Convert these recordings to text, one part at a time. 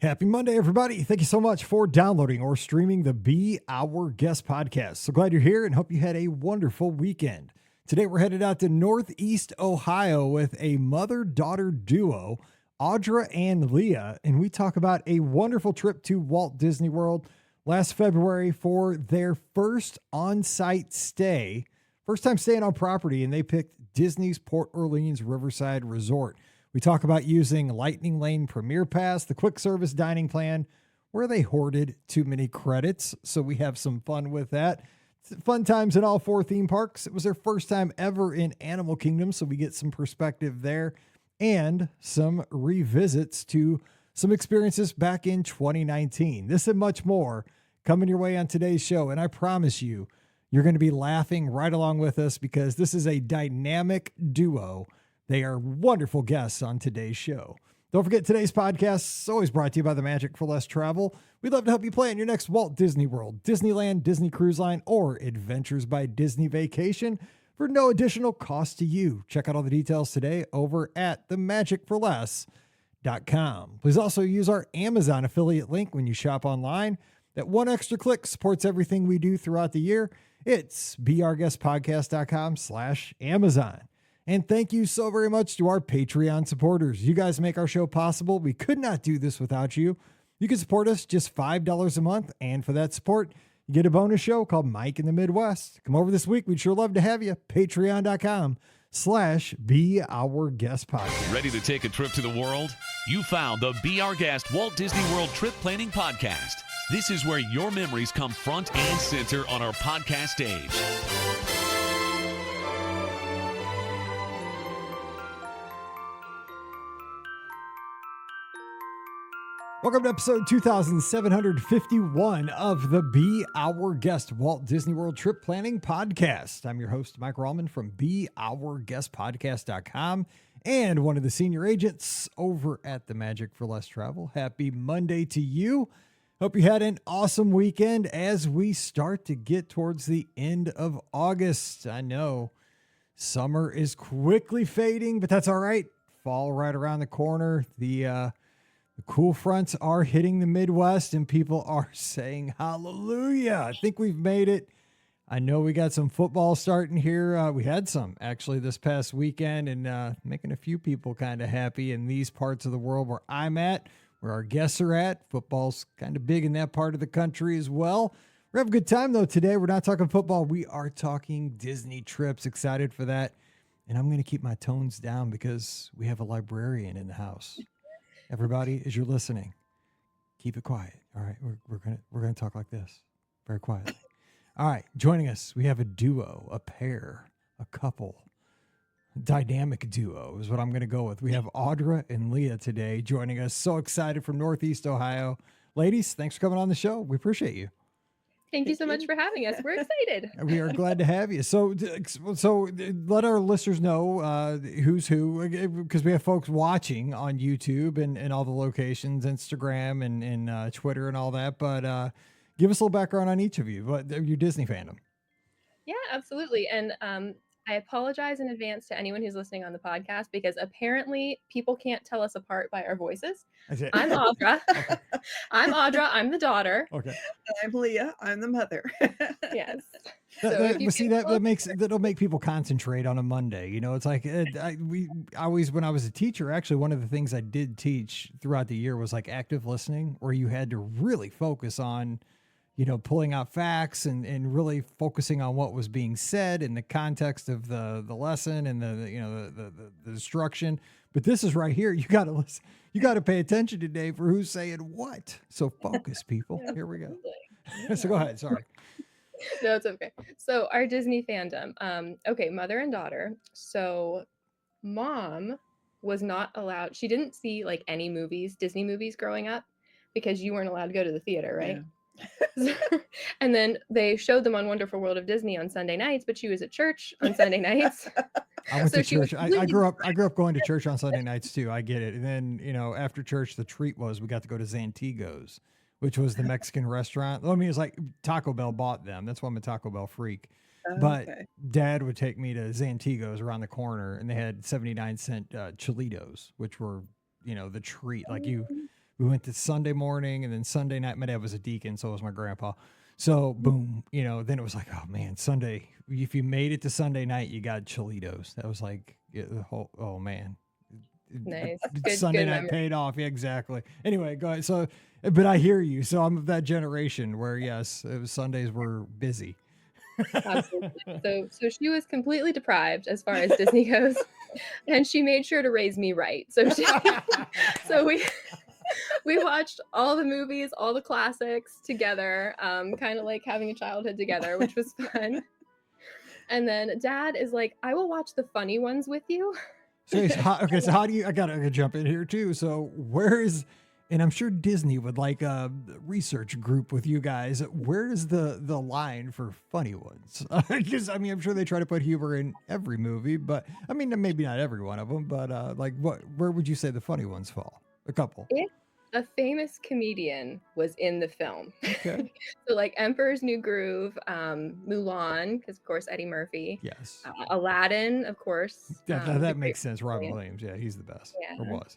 Happy Monday, everybody. Thank you so much for downloading or streaming the Be Our Guest podcast. So glad you're here and hope you had a wonderful weekend. Today, we're headed out to Northeast Ohio with a mother-daughter duo, Audra and Leah, and we talk about a wonderful trip to Walt Disney World last February for their first on-site stay, first time staying on property, and they picked Disney's Port Orleans Riverside Resort. We talk about using Lightning Lane Premier Pass, the quick service dining plan, where they hoarded too many credits. So we have some fun with that. Fun times in all four theme parks. It was their first time ever in Animal Kingdom, so we get some perspective there and some revisits to some experiences back in 2019. This and much more coming your way on today's show. And I promise you, you're going to be laughing right along with us because this is a dynamic duo. They are wonderful guests on today's show. Don't forget, today's podcast is always brought to you by the Magic for Less Travel. We'd love to help you plan your next Walt Disney World, Disneyland, Disney Cruise Line, or Adventures by Disney vacation for no additional cost to you. Check out all the details today over at themagicforless.com. Please also use our Amazon affiliate link when you shop online. That one extra click supports everything we do throughout the year. It's beourguestpodcast.com/Amazon. And thank you so very much to our Patreon supporters. You guys make our show possible. We could not do this without you. You can support us just $5 a month. And for that support, you get a bonus show called Mike in the Midwest. Come over this week. We'd sure love to have you. Patreon.com/beourguestpodcast. Ready to take a trip to the world? You found the Be Our Guest Walt Disney World Trip Planning Podcast. This is where your memories come front and center on our podcast stage. Welcome to episode 2751 of the Be Our Guest Walt Disney World Trip Planning Podcast. I'm your host, Mike Rallman from beourguestpodcast.com and one of the senior agents over at the Magic for Less Travel. Happy Monday to you. Hope you had an awesome weekend as we start to get towards the end of August. I know summer is quickly fading, but that's all right. Fall right around the corner. The cool fronts are hitting the Midwest and people are saying hallelujah. I think we've made it. I know we got some football starting here. We had some actually this past weekend and making a few people kind of happy in these parts of the world where I'm at, where our guests are at. Football's kind of big in that part of the country as well. We're having a good time though today. We're not talking football. We are talking Disney trips. Excited for that. And I'm going to keep my tones down because we have a librarian in the house. Everybody, as you're listening, keep it quiet. All right, we're gonna talk like this, very quietly. All right, joining us, we have a duo, a pair, a couple, dynamic duo is what I'm gonna go with. We have Audra and Leah today joining us. So excited from Northeast Ohio, ladies. Thanks for coming on the show. We appreciate you. Thank you so much for having us. We're excited. We are glad to have you. So let our listeners know who's who, because we have folks watching on YouTube and all the locations, Instagram and Twitter and all that. But give us a little background on each of you, your Disney fandom. Yeah, absolutely. And I apologize in advance to anyone who's listening on the podcast because apparently people can't tell us apart by our voices. I'm Audra. Okay. I'm Audra. I'm the daughter. Okay. I'm Leah. I'm the mother. Yes. That'll make people concentrate on a Monday. You know, it's like when I was a teacher, actually, one of the things I did teach throughout the year was like active listening, where you had to really focus on, you know, pulling out facts and really focusing on what was being said in the context of the lesson and the instruction. But this is right here. You got to listen. You got to pay attention today for who's saying what. So focus, people. Here we go. So go ahead. Sorry. No, it's okay. So our Disney fandom. Okay, mother and daughter. So mom was not allowed. She didn't see like any movies, Disney movies growing up because you weren't allowed to go to the theater, right? Yeah. And then they showed them on Wonderful World of Disney on Sunday nights, but she was at church on Sunday nights. I went to church. I grew up going to church on Sunday nights too. I get it. And then, you know, after church, the treat was we got to go to Zantigo's, which was the Mexican restaurant. I mean, it's like Taco Bell bought them. That's why I'm a Taco Bell freak. But Dad would take me to Zantigo's around the corner, and they had 79-cent Cholitos, which were, you know, the treat. Like We went to Sunday morning, and then Sunday night, my dad was a deacon, so was my grandpa. So boom, then it was like, oh man, Sunday. If you made it to Sunday night, you got Cholitos. That was like the whole. Oh man, Nice. Sunday Good night memory. paid off. Yeah, exactly. Anyway, go ahead. So, but I hear you. So I'm of that generation where yes, it was Sundays were busy. Absolutely. So she was completely deprived as far as Disney goes, and she made sure to raise me right. So we watched all the movies, all the classics together, kind of like having a childhood together, which was fun. And then Dad is like, I will watch the funny ones with you. So how do you? I gotta jump in here too. So where is? And I'm sure Disney would like a research group with you guys. Where is the line for funny ones? Because I mean, I'm sure they try to put humor in every movie, but I mean, maybe not every one of them. But like, where would you say the funny ones fall? A couple. If a famous comedian was in the film, Okay. so like Emperor's New Groove, Mulan, because of course Eddie Murphy, Yes. Aladdin, of course. That the great makes sense. Robin Williams. Williams. Yeah, he's the best. Or Yeah. was.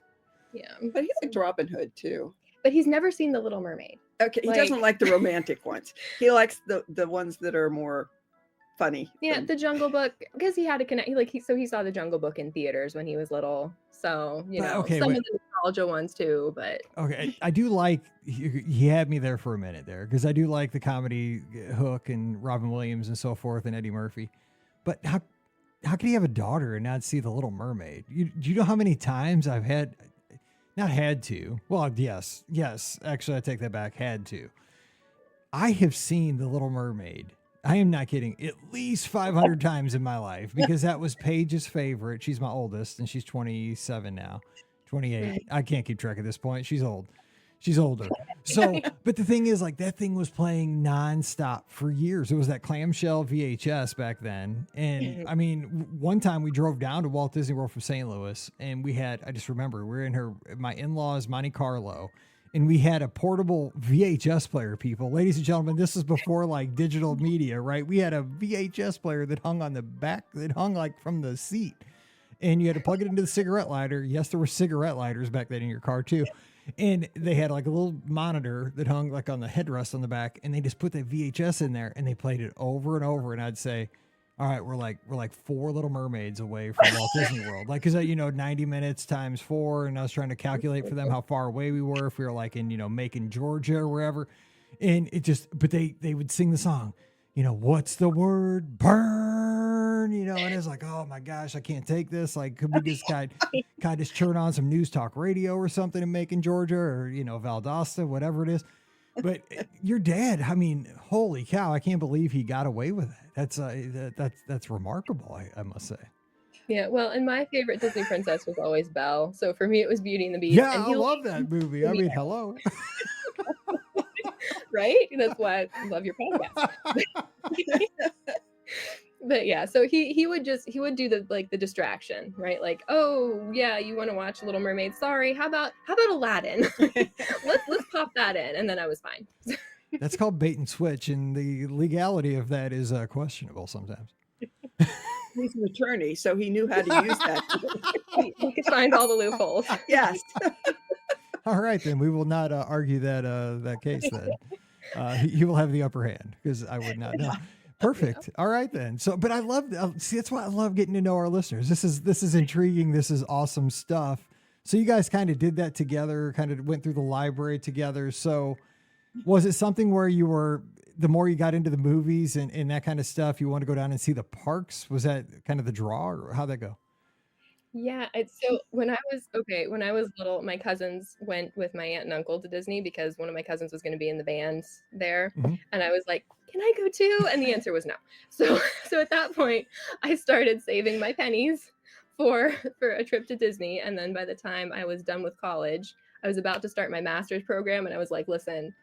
Yeah, But he liked Robin Hood too. but he's never seen The Little Mermaid. Okay, he Like- doesn't like the romantic ones. He likes the ones that are more funny. Yeah, than- The Jungle Book, because he had to connect. He saw The Jungle Book in theaters when he was little. So But, okay, some wait. of the nostalgia ones too. But Okay, I do like he had me there for a minute there because I do like the comedy Hook and Robin Williams and so forth and Eddie Murphy. But how could he have a daughter and not see The Little Mermaid? Do you know how many times I've not had to? Well, yes. Actually, I take that back. Had to. I have seen The Little Mermaid. I am not kidding. At least 500 times in my life because that was Paige's favorite. She's my oldest and she's 27 now. 28. I can't keep track at this point. She's old. She's older. So, but the thing is, like, that thing was playing nonstop for years. It was that clamshell VHS back then. And I mean, one time we drove down to Walt Disney World from St. Louis and I just remember we were in my in-laws, Monte Carlo, and we had a portable VHS player, people. Ladies and gentlemen, this is before like digital media, right? We had a VHS player that hung on the back, that hung like from the seat. And you had to plug it into the cigarette lighter. Yes, there were cigarette lighters back then in your car too. And they had like a little monitor that hung like on the headrest on the back, and they just put that VHS in there and they played it over and over. And I'd say, all right, we're like 4 Little Mermaids away from Walt Disney World. Like, cause 90 minutes times 4. And I was trying to calculate for them how far away we were. If we were like in, Macon, Georgia or wherever. And it just, but they would sing the song, what's the word? Burn, and it's like, oh my gosh, I can't take this. Like, could we just kind of just turn on some news talk radio or something in Macon, Georgia, or, Valdosta, whatever it is. But your dad, I mean, holy cow, I can't believe he got away with it. That's remarkable, I must say. yeah, well, and my favorite Disney princess was always Belle. So for me, it was Beauty and the Beast. Yeah, and I love that movie. I mean, hello. Right? That's why I love your podcast. But yeah, so he would do the distraction, right? Like, oh yeah, you want to watch Little Mermaid? Sorry, how about Aladdin? let's pop that in, and then I was fine. That's called bait and switch, and the legality of that is questionable sometimes. He's an attorney, so he knew how to use that. He could find all the loopholes. Yes. All right, then we will not argue that case. Then he will have the upper hand because I would not know. Perfect. All right then. So, but I love see. That's why I love getting to know our listeners. This is intriguing. This is awesome stuff. So you guys kind of did that together. Kind of went through the library together. So, was it something where you were the more you got into the movies and that kind of stuff, you want to go down and see the parks? Was that kind of the draw, or how'd that go? Yeah, so when I was little, my cousins went with my aunt and uncle to Disney because one of my cousins was going to be in the bands there, and I was like, "Can I go too?" And the answer was no. So at that point, I started saving my pennies for a trip to Disney, and then by the time I was done with college, I was about to start my master's program, and I was like, "Listen,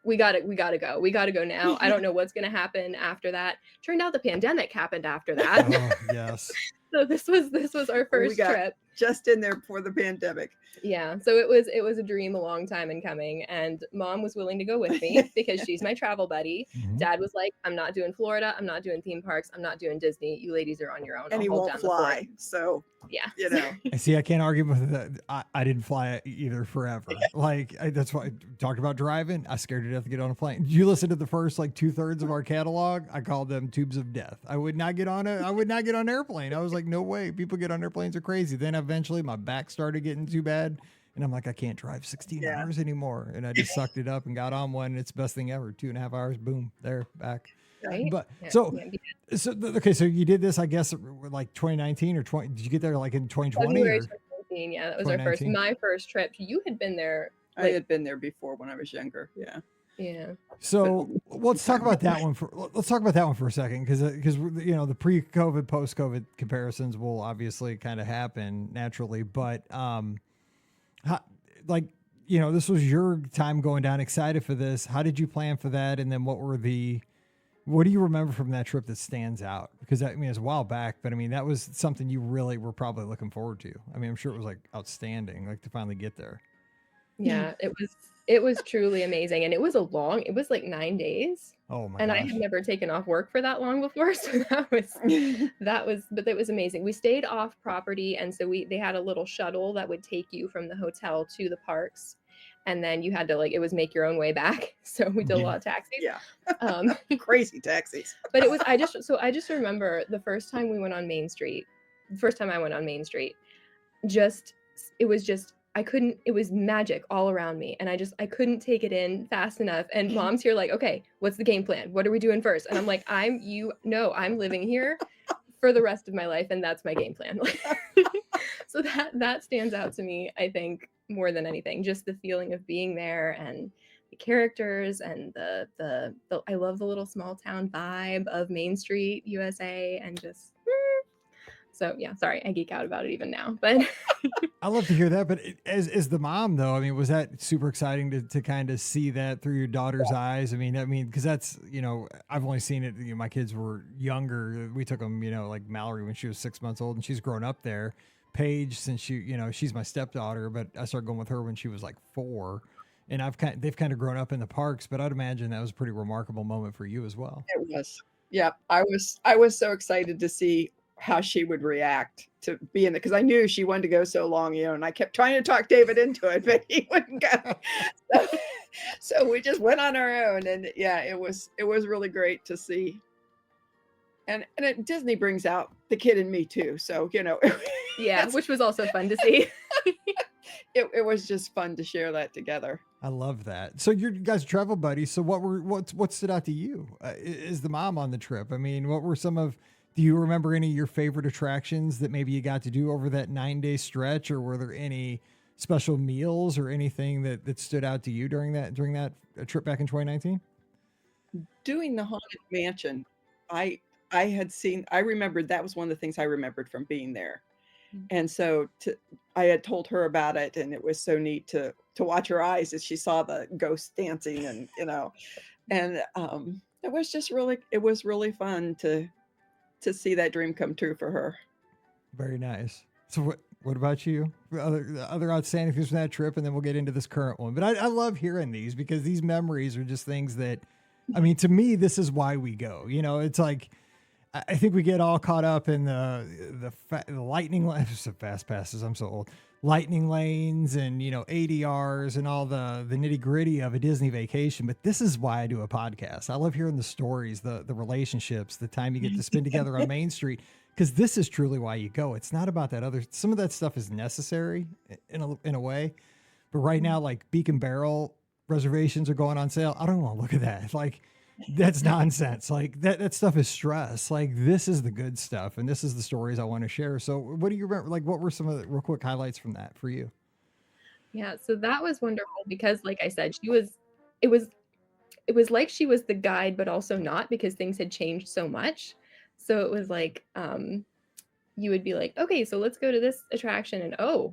we gotta go now. I don't know what's gonna happen after that." Turned out the pandemic happened after that. Oh, yes. So this was our first trip. Just in there before the pandemic. Yeah. So it was a dream a long time in coming. And Mom was willing to go with me because she's my travel buddy. Dad was like, I'm not doing Florida. I'm not doing theme parks. I'm not doing Disney. You ladies are on your own. And he won't fly. So Yeah. You know, I see. I can't argue with that. I didn't fly either forever. Like that's why I talked about driving. I scared to death to get on a plane. Did you listen to the first like 2/3 of our catalog? I called them tubes of death. I would not get on I would not get on an airplane. I was like, no way. People get on airplanes are crazy. Then eventually my back started getting too bad. And I'm like, I can't drive 16 Yeah. hours anymore. And I just sucked it up and got on one. And it's the best thing ever. 2.5 hours. Boom. There. Back. Right. But Yeah, so yeah, okay, so you did this, I guess, like 2019 or 20. Did you get there like in 2020 February or 2019. Yeah, that was our first, 2019? my first trip. You had been there. I had been there before when I was younger. Yeah. Yeah. So let's talk about that one for a second, because you know the pre-COVID, post-COVID comparisons will obviously kind of happen naturally, but like you know this was your time going down, excited for this. How did you plan for that, and then what do you remember from that trip that stands out? Because I mean it's a while back, but I mean that was something you really were probably looking forward to. I mean I'm sure it was like outstanding, like to finally get there. Yeah, it was truly amazing. And it was like 9 days. Oh my And I gosh. had never taken off work for that long before. So but it was amazing. We stayed off property. And so they had a little shuttle that would take you from the hotel to the parks. And then you had to it was make your own way back. So we did a lot of taxis. Yeah. Crazy taxis. But it was, I just remember the first time we went on Main Street, the first time I went on Main Street, it was magic all around me. And I couldn't take it in fast enough. And Mom's here like, okay, what's the game plan? What are we doing first? And I'm like, I'm living here for the rest of my life. And that's my game plan. So that stands out to me, I think, more than anything, just the feeling of being there and the characters and the I love the little small town vibe of Main Street, USA, and just so yeah, sorry, I geek out about it even now, but I love to hear that. But as the mom though, I mean, was that super exciting to kind of see that through your daughter's eyes? I mean, because that's, you know, I've only seen it, you know, my kids were younger. We took them, you know, like Mallory when she was 6 months old and she's grown up there. Paige, since she's my stepdaughter, but I started going with her when she was like 4. And they've kind of grown up in the parks, but I'd imagine that was a pretty remarkable moment for you as well. It was. Yeah. I was so excited to see how she would react to being there because I knew she wanted to go so long, you know, and I kept trying to talk David into it, but he wouldn't go. So we just went on our own, and yeah, it was really great to see. And Disney brings out the kid in me too, so you know. Yeah, which was also fun to see. It was just fun to share that together. I love that. So you guys are travel buddies. So what stood out to you as the mom on the trip? I mean, what were do you remember any of your favorite attractions that maybe you got to do over that 9-day stretch, or were there any special meals or anything that stood out to you during that trip back in 2019? Doing the Haunted Mansion, I remembered that was one of the things I remembered from being there. And so I had told her about it, and it was so neat to watch her eyes as she saw the ghost dancing, and you know, and it was really fun to see that dream come true for her. Very nice. So what about you? Other outstanding things from that trip, and then we'll get into this current one. But I love hearing these because these memories are just things that, I mean, to me, this is why we go. You know, it's like, I think we get all caught up in the lightning lanes, fast passes. I'm so old. Lightning lanes and, you know, ADRs and all the nitty gritty of a Disney vacation. But this is why I do a podcast. I love hearing the stories, the relationships, the time you get to spend together on Main Street, because this is truly why you go. It's not about that some of that stuff is necessary in a way. But right now, like Beacon Barrel reservations are going on sale. I don't want to look at that. Like, that's nonsense. Like that stuff is stress. Like this is the good stuff, and this is the stories I want to share. So what do you remember? Like what were some of the real quick highlights from that for you? Yeah, so that was wonderful because like I said, it was like she was the guide, but also not, because things had changed so much. So it was like, you would be like, okay, so let's go to this attraction, and oh,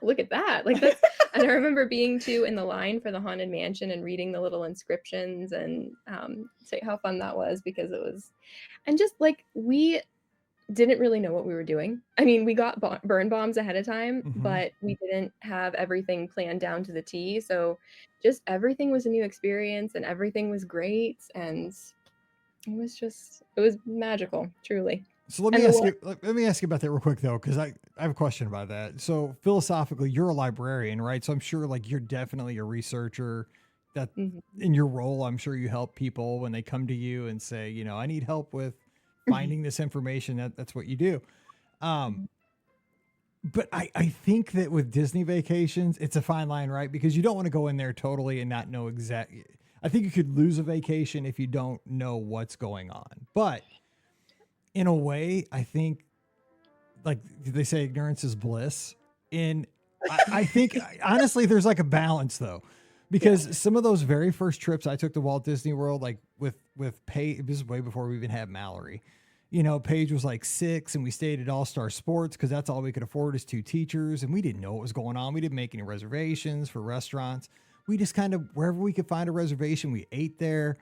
look at that. Like that's, and I remember being in the line for the Haunted Mansion and reading the little inscriptions, and say how fun that was, because it was, and just like we didn't really know what we were doing. I mean, we got burn bombs ahead of time, but we didn't have everything planned down to the T. So just everything was a new experience, and everything was great, and it was magical, truly. So let And me the ask one, you. Let me ask you about that real quick though, because I have a question about that. So philosophically, you're a librarian, right? So I'm sure like you're definitely a researcher. That Mhm, in your role, I'm sure you help people when they come to you and say, you know, I need help with finding this information. That's what you do. Um, mhm. but I think that with Disney vacations, it's a fine line, right? Because you don't want to go in there totally and not know exactly. I think you could lose a vacation if you don't know what's going on. But in a way, I think like they say ignorance is bliss. And I think honestly, there's like a balance though, Yeah. because some of those very first trips I took to Walt Disney World, like with Paige, this is way before we even had Mallory. You know, Paige was like 6, and we stayed at All Star Sports because that's all we could afford as 2 teachers, and we didn't know what was going on. We didn't make any reservations for restaurants. We just kind of wherever we could find a reservation, we ate there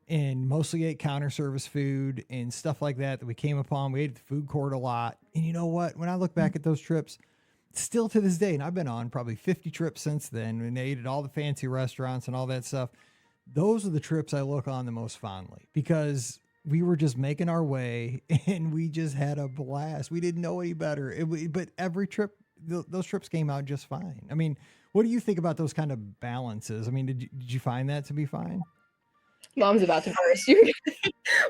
and mostly ate counter service food and stuff like that we came upon. We ate at the food court a lot. And you know what? When I look back at those trips, still to this day, and I've been on probably 50 trips since then, and ate at all the fancy restaurants and all that stuff. Those are the trips I look on the most fondly because we were just making our way and we just had a blast. We didn't know any better. But every trip, those trips came out just fine. I mean, what do you think about those kind of balances? I mean, did you find that to be fine? Mom's about to burst.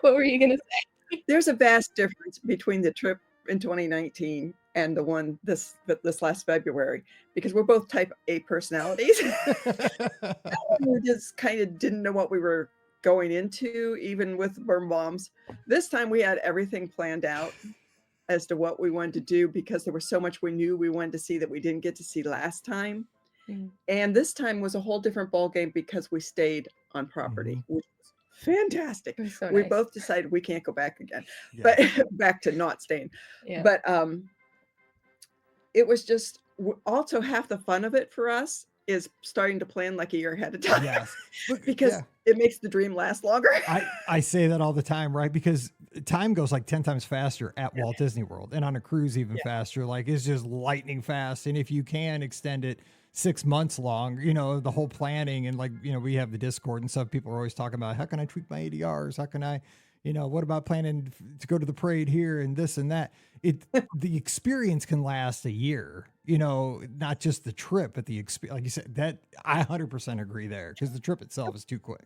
What were you gonna say? There's a vast difference between the trip in 2019 and the one this last February because we're both type A personalities. We just kind of didn't know what we were going into, even with our moms. This time we had everything planned out as to what we wanted to do because there was so much we knew we wanted to see that we didn't get to see last time. Mhm. And this time was a whole different ball game because we stayed on property, Mhm. which was fantastic. It was so We nice. both decided we can't go back again, Yeah. but back to not staying. Yeah. But it was just also half the fun of it for us is starting to plan like a year ahead of time. Yes. But because yeah, it makes the dream last longer. I say that all the time, right? Because time goes like 10 times faster at Walt Disney World and on a cruise even Yeah. faster. Like it's just lightning fast. And if you can extend it 6 months long, you know, the whole planning and like, you know, we have the Discord and stuff. People are always talking about how can I tweak my ADRs? How can I, you know, what about planning to go to the parade here and this and that? The experience can last a year, you know, not just the trip, but the experience. Like you said, that I 100% agree there because the trip itself is too quick.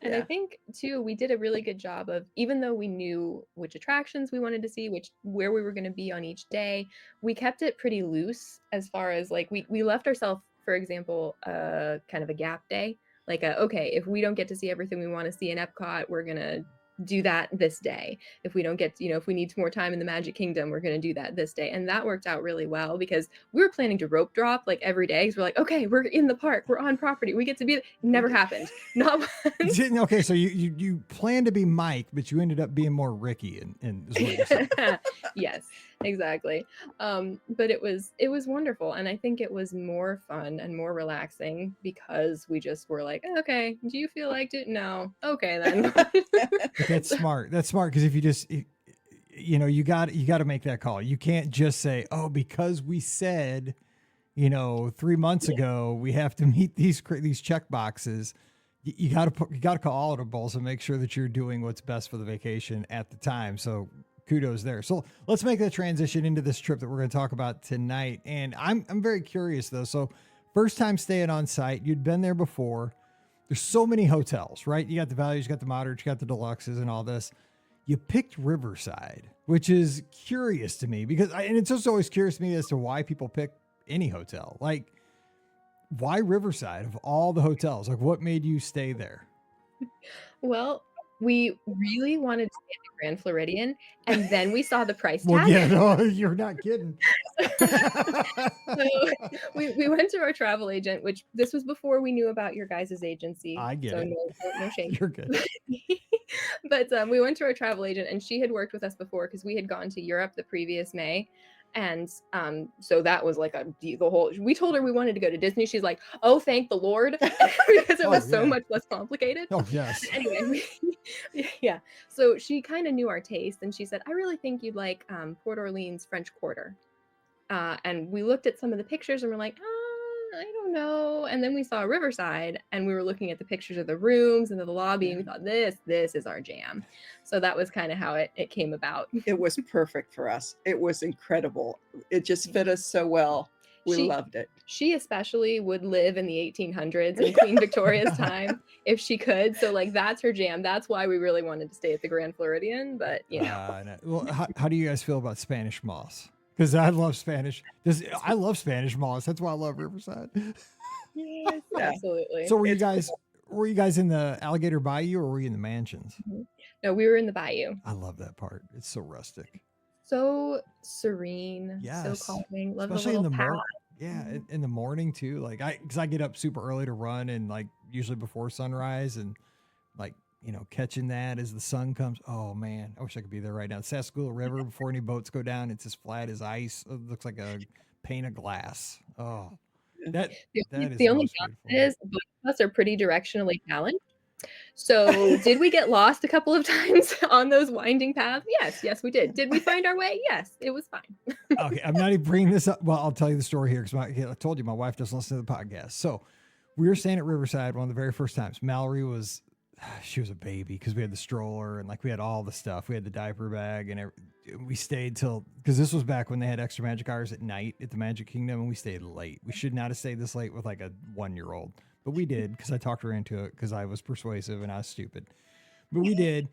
And I Yeah. think too, we did a really good job of, even though we knew which attractions we wanted to see, where we were going to be on each day, we kept it pretty loose as far as like we left ourselves, for example, kind of a gap day. Like okay, if we don't get to see everything we want to see in Epcot, we're gonna do that this day. If we don't get, if we need more time in the Magic Kingdom, we're gonna do that this day. And that worked out really well because we were planning to rope drop like every day. Because we're like, okay, we're in the park, we're on property, we get to be. Never happened. Not once. Okay, so you plan to be Mike, but you ended up being more Ricky, and is what you're saying. Yes, exactly. But it was wonderful, and I think it was more fun and more relaxing because we just were like, okay, do you feel like it? No, okay then. But that's smart. That's smart because if you just, you know, you got to make that call. You can't just say, oh, because we said, you know, 3 months ago we have to meet these check boxes. You got to call audibles and make sure that you're doing what's best for the vacation at the time. So kudos there. So let's make that transition into this trip that we're going to talk about tonight. And I'm very curious though. So first time staying on site, you'd been there before. There's so many hotels, right? You got the values, you got the moderates, you got the deluxes and all this. You picked Riverside, which is curious to me because and it's just always curious to me as to why people pick any hotel. Like, why Riverside of all the hotels? Like, what made you stay there? Well, we really wanted to stay at the Grand Floridian, and then we saw the price Well, tag. yeah, no, you're not kidding. So we went to our travel agent, which this was before we knew about your guys' agency. I get so it. no shame. You're good. But we went to our travel agent, and she had worked with us before because we had gone to Europe the previous May. And so that was like the whole, we told her we wanted to go to Disney. She's like, oh, thank the Lord, because it was so yeah. much less complicated. Oh, yes. Anyway, yeah. So she kind of knew our taste, and she said, I really think you'd like Port Orleans French Quarter. And we looked at some of the pictures and we're like, I don't know. And then we saw Riverside, and we were looking at the pictures of the rooms and of the lobby, and we thought, this is our jam. So that was kind of how it came about. It was perfect for us. It was incredible. It just fit us so well. We loved it. She especially would live in the 1800s in Queen Victoria's time if she could. So like that's her jam. That's why we really wanted to stay at the Grand Floridian. But you know, well, how do you guys feel about Spanish moss? Because I love Spanish. I love Spanish moss. That's why I love Riverside. Yes, absolutely. So were you guys in the Alligator Bayou or were you in the mansions? No, we were in the Bayou. I love that part. It's so rustic. So serene, Yes. so calming. Love Especially the in little the path. morning. Yeah, in the morning too. Like because I get up super early to run and like usually before sunrise and like catching that as the sun comes. Oh man, I wish I could be there right now. Sassagoula River before any boats go down. It's as flat as ice. It looks like a pane of glass. Oh, that is The only most beautiful. is both of us are pretty directionally challenged. So did we get lost a couple of times on those winding paths? Yes, we did. Did we find our way? Yes, it was fine. Okay, I'm not even bringing this up. Well, I'll tell you the story here because I told you my wife doesn't listen to the podcast. So we were staying at Riverside one of the very first times. Mallory was a baby because we had the stroller and like we had all the stuff. We had the diaper bag and we stayed till because this was back when they had extra magic hours at night at the Magic Kingdom and we stayed late. We should not have stayed this late with like a 1-year-old. But we did because I talked her into it because I was persuasive and I was stupid. But we did.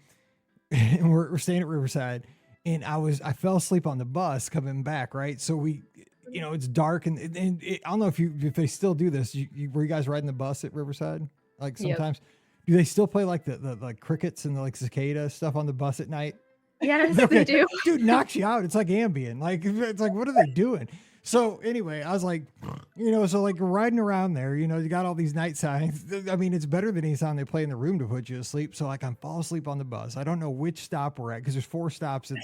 And we're staying at Riverside. And I fell asleep on the bus coming back, right? So it's dark and I don't know if they still do this. Were you guys riding the bus at Riverside? Like sometimes, do they still play like the like crickets and the like cicada stuff on the bus at night? Yes, they do. Dude, knocks you out. It's like Ambien. Like it's like what are they doing? So anyway, I was like, so like riding around there, you got all these night signs. I mean, it's better than any song they play in the room to put you to sleep. So like I'm fall asleep on the bus. I don't know which stop we're at because there's 4 stops in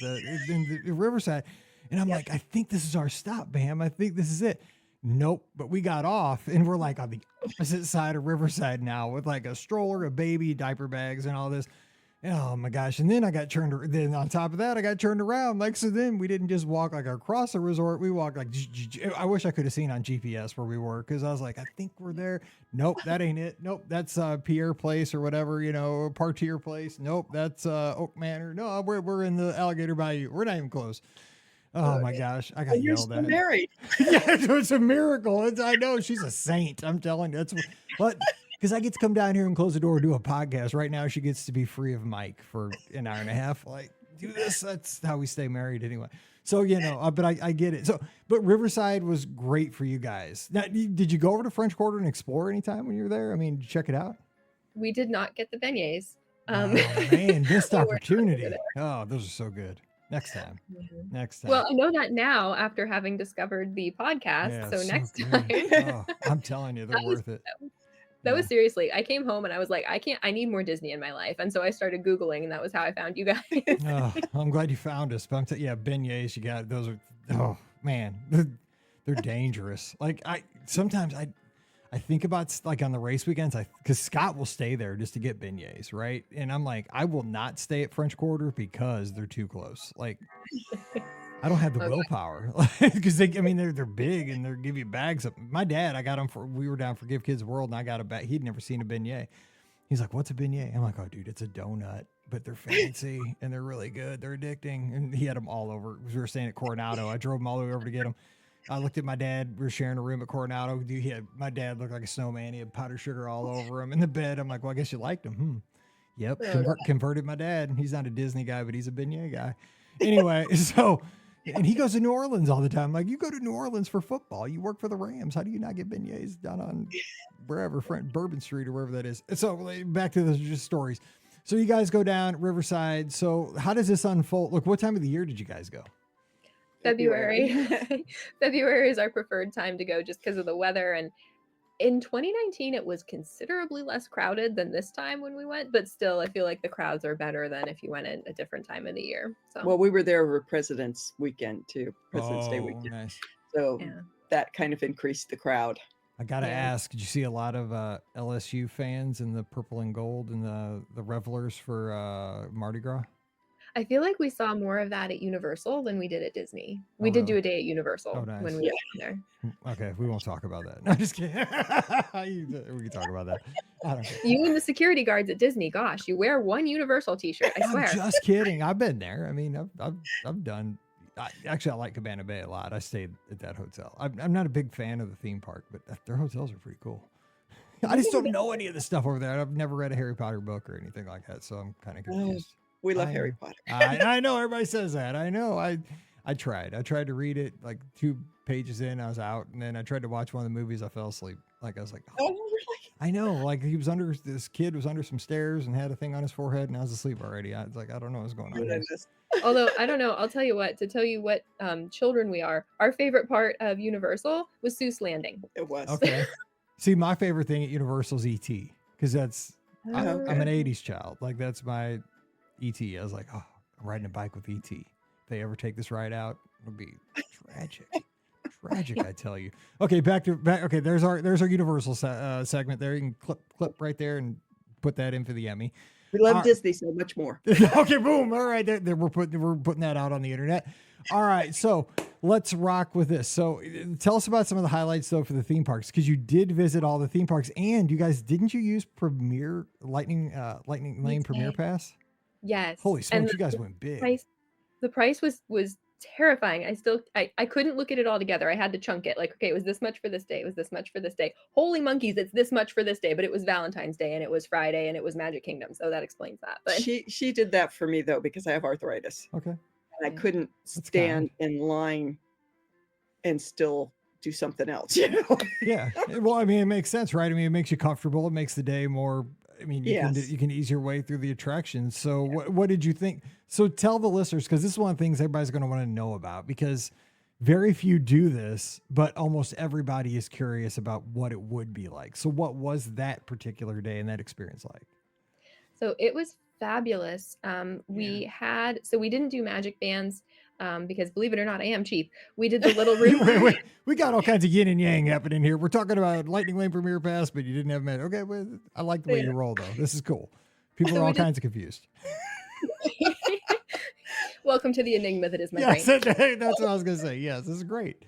the Riverside. And I'm like, I think this is our stop, Bam. I think this is it. Nope. But we got off and we're like on the opposite side of Riverside now with like a stroller, a baby, diaper bags and all this. Oh my gosh. And then then on top of that, I got turned around. Like, so then we didn't just walk like across the resort. We walked like, I wish I could have seen on GPS where we were. Cause I was like, I think we're there. Nope. That ain't it. Nope. That's Pierre Place or whatever, Partier Place. Nope. That's Oak Manor. No, we're in the Alligator Bayou. We're not even close. Oh my gosh. I got yelled at. Married. Yeah, it's a miracle. I know she's a saint. I'm telling you. That's what. Because I get to come down here and close the door and do a podcast. Right now, she gets to be free of Mike for an hour and a half. Like, do this. That's how we stay married anyway. So, but I get it. So, but Riverside was great for you guys. Now, did you go over to French Quarter and explore anytime when you were there? I mean, did you check it out? We did not get the beignets. Oh, man, missed opportunity. Oh, those are so good. Next time. Next time. Well, I know that now after having discovered the podcast. Yeah, so next good. time. Oh, I'm telling you, they're worth it. That was seriously, I came home and I was like, I need more Disney in my life. And so I started Googling and that was how I found you guys. Oh, I'm glad you found us. But beignets, you got, those are, oh man, they're dangerous. Like sometimes I think about like on the race weekends, cause Scott will stay there just to get beignets. Right. And I'm like, I will not stay at French Quarter because they're too close. Like I don't have the willpower because they're big and they give you bags of. My dad, I got him we were down for Give Kids World and I got a bag. He'd never seen a beignet. He's like, what's a beignet? I'm like, oh dude, it's a donut, but they're fancy and they're really good. They're addicting. And he had them all over. We were staying at Coronado. I drove them all the way over to get them. I looked at my dad. We were sharing a room at Coronado. Dude, my dad looked like a snowman. He had powdered sugar all over him in the bed. I'm like, well, I guess you liked him. Yep. Converted my dad. He's not a Disney guy, but he's a beignet guy. Anyway, so... And he goes to New Orleans all the time. Like, you go to New Orleans for football. You work for the Rams. How do you not get beignets down on wherever, Bourbon Street or wherever that is? So back to the just stories. So you guys go down Riverside. So how does this unfold? Look, what time of the year did you guys go? February. February is our preferred time to go just because of the weather. And in 2019, it was considerably less crowded than this time when we went, but still, I feel like the crowds are better than if you went at a different time of the year. So, well, we were there over President's Weekend too, President's Day weekend. Nice. So that kind of increased the crowd. I gotta ask, did you see a lot of LSU fans in the purple and gold and the revelers for Mardi Gras? I feel like we saw more of that at Universal than we did at Disney. We Oh, did do really? a day at Universal Oh, nice. when we Yeah. were down there. Okay, we won't talk about that. No, just kidding. We can talk about that. I don't care. You and the security guards at Disney, gosh, you wear one Universal t-shirt, I I'm swear. just kidding. I've been there. I mean, I've done. Actually, I like Cabana Bay a lot. I stayed at that hotel. I'm not a big fan of the theme park, but their hotels are pretty cool. I just don't know any of the stuff over there. I've never read a Harry Potter book or anything like that, so I'm kind of confused. We love I Harry know. Potter. I know everybody says that. I know. I tried. I tried to read it like 2 pages in. I was out, and then I tried to watch one of the movies. I fell asleep. Like I was like, Oh, really? I know. Like this kid was under some stairs and had a thing on his forehead, and I was asleep already. I was like, I don't know what's going on. What I here. missed. Although I don't know, I'll tell you what, to tell you what children we are, our favorite part of Universal was Seuss Landing. It was. Okay. See, my favorite thing at Universal's E.T. because I'm an '80s child. Like that's my E.T. I was like, oh, I'm riding a bike with E.T. If they ever take this ride out, it'll be tragic. Tragic, I tell you. Okay, back. Okay, there's our Universal segment there. You can clip right there and put that in for the Emmy. We love Disney so much more. Okay, boom. All right, there we're putting that out on the internet. All right, so let's rock with this. So tell us about some of the highlights though for the theme parks, because you did visit all the theme parks, and you guys didn't you use Premier Lightning Lane Premier Pass? Yes. Holy smokes, you guys went big. The price was terrifying. I couldn't look at it all together. I had to chunk it. Like, okay, it was this much for this day. It was this much for this day. Holy monkeys, it's this much for this day. But it was Valentine's Day and it was Friday and it was Magic Kingdom. So that explains that. But She did that for me though, because I have arthritis. Okay. And I Yeah. couldn't stand in line and still do something else, you know? Yeah. Well, I mean, it makes sense, right? I mean, it makes you comfortable. It makes the day more. I mean, Yes. you can ease your way through the attractions. So what did you think? So tell the listeners, because this is one of the things everybody's going to want to know about, because very few do this, but almost everybody is curious about what it would be like. So what was that particular day and that experience like? So it was fabulous. We didn't do magic bands because believe it or not, I am cheap. We did the little room. Wait. We got all kinds of yin and yang happening here. We're talking about Lightning Lane Premier Pass, but you didn't have magic. Okay, well, I like the way you roll though. This is cool. People are all kinds of confused. Welcome to the enigma that is my Yes, brain. that's what I was gonna say. Yes, this is great.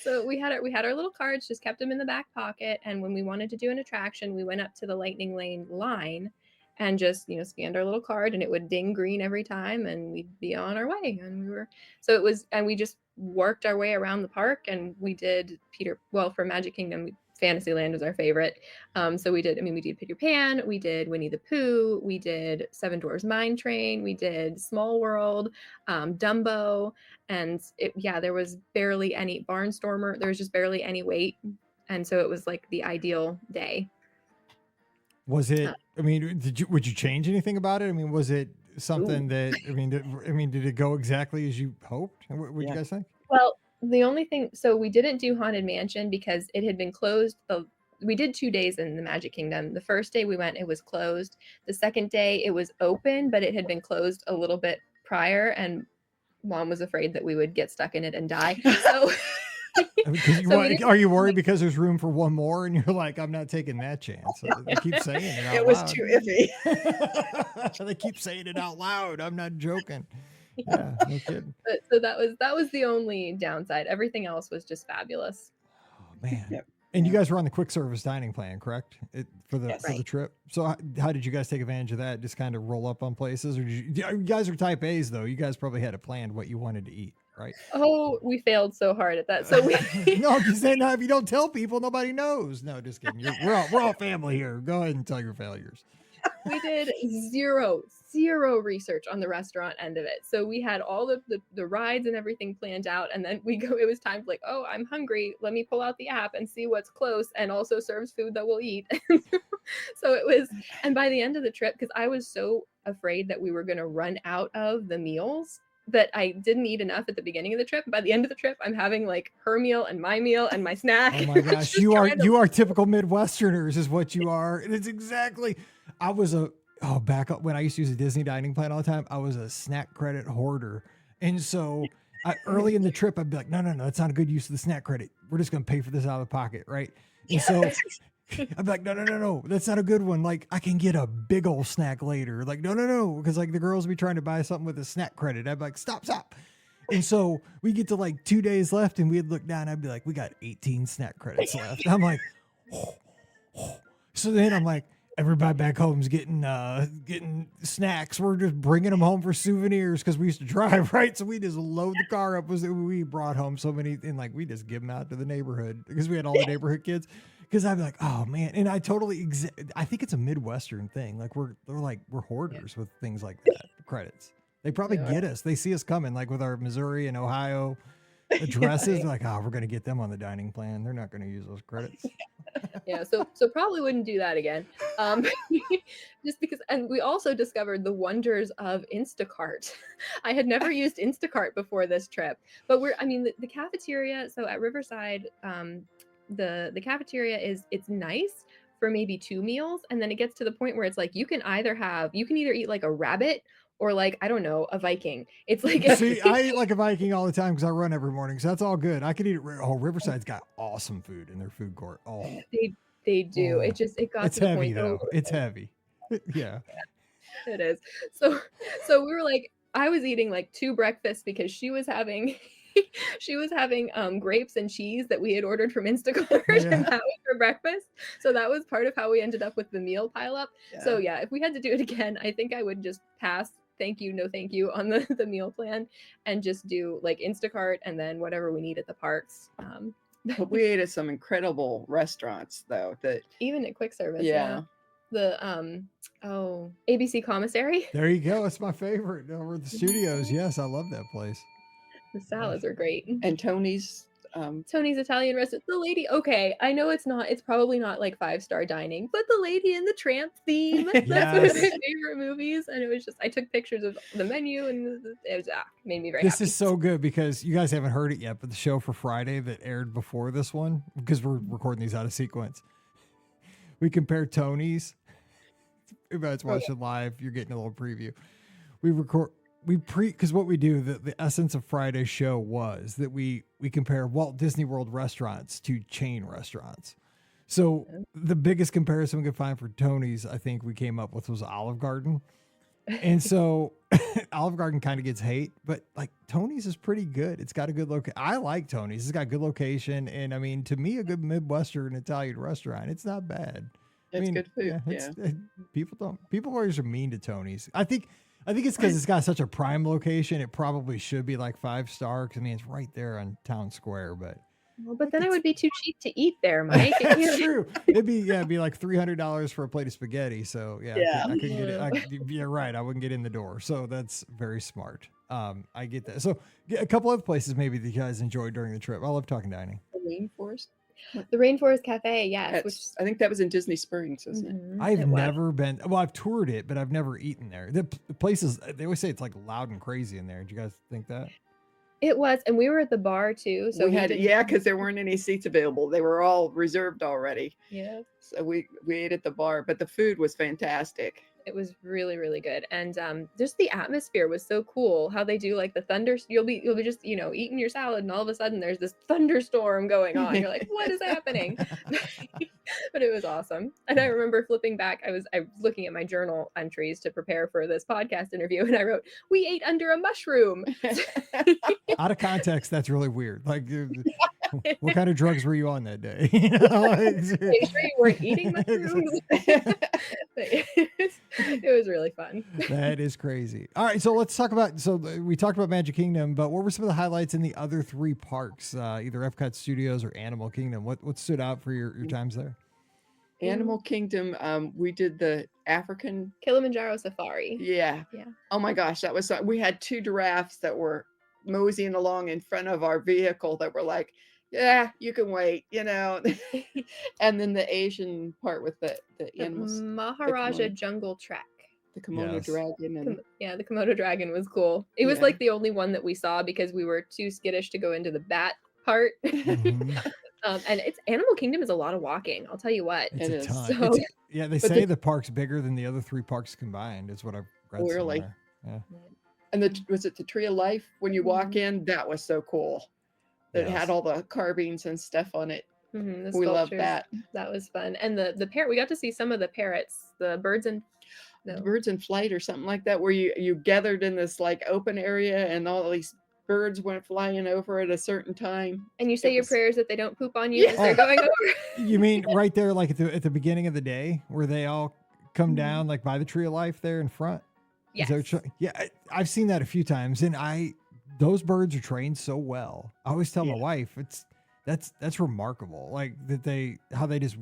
So we had our little cards, just kept them in the back pocket, and when we wanted to do an attraction, we went up to the Lightning Lane line and just scanned our little card, and it would ding green every time, and we'd be on our way. And we just worked our way around the park, and we did for Magic Kingdom, Fantasyland was our favorite. So we did Peter Pan, we did Winnie the Pooh, we did Seven Dwarfs Mine Train, we did Small World, Dumbo, and there was barely any Barnstormer. There was just barely any wait, and so it was like the ideal day. Was it? I mean, would you change anything about it? I mean, was it something that? I mean, did it go exactly as you hoped? What do you guys think? Well, the only thing, so we didn't do Haunted Mansion because it had been closed. We did 2 days in the Magic Kingdom. The first day we went, it was closed. The second day it was open, but it had been closed a little bit prior, and Mom was afraid that we would get stuck in it and die. So. Are you worried because there's room for one more, and you're like, I'm not taking that chance? So they keep saying it out It was loud. too iffy. They keep saying it out loud. I'm not joking. Yeah, no kidding. So that was the only downside. Everything else was just fabulous. Oh man. Yep. And you guys were on the quick service dining plan, correct? For the trip. So how did you guys take advantage of that? Just kind of roll up on places, or you guys are type A's though? You guys probably had it planned what you wanted to eat, right? Oh, we failed so hard at that. So we no, I'm just saying, if you don't tell people, nobody knows. No, just kidding. We're all family here. Go ahead and tell your failures. We did zero research on the restaurant end of it. So we had all of the rides and everything planned out, and then it was time to oh, I'm hungry. Let me pull out the app and see what's close and also serves food that we'll eat. So it was, and by the end of the trip, because I was so afraid that we were going to run out of the meals, that I didn't eat enough at the beginning of the trip. By the end of the trip, I'm having her meal and my meal and my snack. Oh my gosh, you are typical Midwesterners is what you are. And it's exactly, back up when I used to use a Disney dining plan all the time, I was a snack credit hoarder. And so early in the trip, I'd be like, no, that's not a good use of the snack credit. We're just going to pay for this out of the pocket. Right. And so I'd be like, no, that's not a good one. Like, I can get a big old snack later. Like, no, because like the girls be trying to buy something with a snack credit. I'd be like, stop. And so we get to like 2 days left, and we'd look down. I'd be like, we got 18 snack credits left. I'm like, so then I'm like, everybody back home's getting snacks. We're just bringing them home for souvenirs because we used to drive, right? So we just load the car up. We brought home so many, and like we just give them out to the neighborhood because we had all the neighborhood kids. Because I'd be like, oh man, and I totally, I think it's a Midwestern thing. Like we're hoarders with things like that. Credits. They probably get us. They see us coming, like with our Missouri and Ohio addresses. They're like, oh, we're gonna get them on the dining plan. They're not gonna use those credits. Yeah, so probably wouldn't do that again. Just because, and we also discovered the wonders of Instacart. I had never used Instacart before this trip, but the cafeteria. So at Riverside, the cafeteria it's nice for maybe 2 meals, and then it gets to the point where it's like you can either eat like a rabbit or like, I don't know, a Viking. It's like see, I eat like a Viking all the time because I run every morning, so that's all good. I could eat it. Oh, Riverside's got awesome food in their food court. Oh, they do. It got it's to the heavy point though. It's heavy. Yeah, it is. So we were like, I was eating like 2 breakfasts because she was having grapes and cheese that we had ordered from Instacart, and that was for breakfast. So that was part of how we ended up with the meal pile up. Yeah. So yeah, if we had to do it again, I think I would just pass. Thank you, no thank you on the meal plan, and just do like Instacart and then whatever we need at the parks. But we ate at some incredible restaurants though, that even at quick service. Yeah. The ABC Commissary. There you go. It's my favorite over at the studios. Yes, I love that place. The salads are great. And Tony's Italian restaurant. The lady, okay, I know it's probably not like 5-star dining, but the Lady and the Tramp theme. That's one of my favorite movies. And it was just, I took pictures of the menu, and it was made me very happy. This is so good because you guys haven't heard it yet, but the show for Friday that aired before this one, because we're recording these out of sequence, we compared Tony's. If you guys watching live, you're getting a little preview. Because what we do, the essence of Friday's show was that we compare Walt Disney World restaurants to chain restaurants. So the biggest comparison we could find for Tony's, I think we came up with, was Olive Garden. And so Olive Garden kind of gets hate, but like Tony's is pretty good. It's got a good location. I like Tony's. It's got good location. And I mean, to me, a good Midwestern Italian restaurant, it's not bad. It's good food. People always are mean to Tony's. I think it's because it's got such a prime location. It probably should be like 5-star. I mean, it's right there on Town Square, but then it would be too cheap to eat there, Mike. That's true. It'd be like $300 for a plate of spaghetti. So I couldn't get it. You're right. I wouldn't get in the door. So that's very smart. I get that. So a couple other places maybe that you guys enjoyed during the trip. I love talking dining. The Rainforest. The Rainforest Cafe, yes. I think that was in Disney Springs, isn't it? I've never been. Well, I've toured it, but I've never eaten there. The places, they always say it's like loud and crazy in there. Did you guys think that? It was, and we were at the bar too. So we had because there weren't any seats available. They were all reserved already. Yeah. So we ate at the bar, but the food was fantastic. It was really, really good. And just the atmosphere was so cool. How they do like the thunder, you'll be just, eating your salad, and all of a sudden there's this thunderstorm going on. You're like, what is happening? But it was awesome. And I remember flipping back, I was looking at my journal entries to prepare for this podcast interview, and I wrote, we ate under a mushroom. Out of context, that's really weird. Like, what kind of drugs were you on that day? Make sure you weren't eating mushrooms. It was really fun. That is crazy. All right, so let's talk about. So we talked about Magic Kingdom, but what were some of the highlights in the other 3 parks, either Epcot Studios or Animal Kingdom? What stood out for your times there? Animal Kingdom. We did the African Kilimanjaro Safari. Yeah. Oh my gosh, that was. We had 2 giraffes that were moseying along in front of our vehicle that were like, yeah, you can wait, and then the Asian part with the animals. Maharaja Jungle Trek. The Komodo dragon. The Komodo dragon was cool. It was like the only one that we saw because we were too skittish to go into the bat part. Mm-hmm. And Animal Kingdom is a lot of walking. I'll tell you what. It is. So, they say the park's bigger than the other 3 parks combined, is what I've read. Really? Yeah. And was it the Tree of Life? When you walk in, that was so cool. It had all the carvings and stuff on it. The We love sculptures, that. that was fun. And the parrot, we got to see some of the parrots, the birds and The no. birds in flight or something like that, where you gathered in this like open area and all these birds went flying over at a certain time. And you say It your was- prayers that they don't poop on you Yeah. as they're going over. You mean right there, like at the beginning of the day, where they all come Mhm. down, like by the tree of life there in front? Is Yes. that what you're- yeah, I've seen that a few times, and those birds are trained so well. I always tell my Yeah. wife that's remarkable, like how they just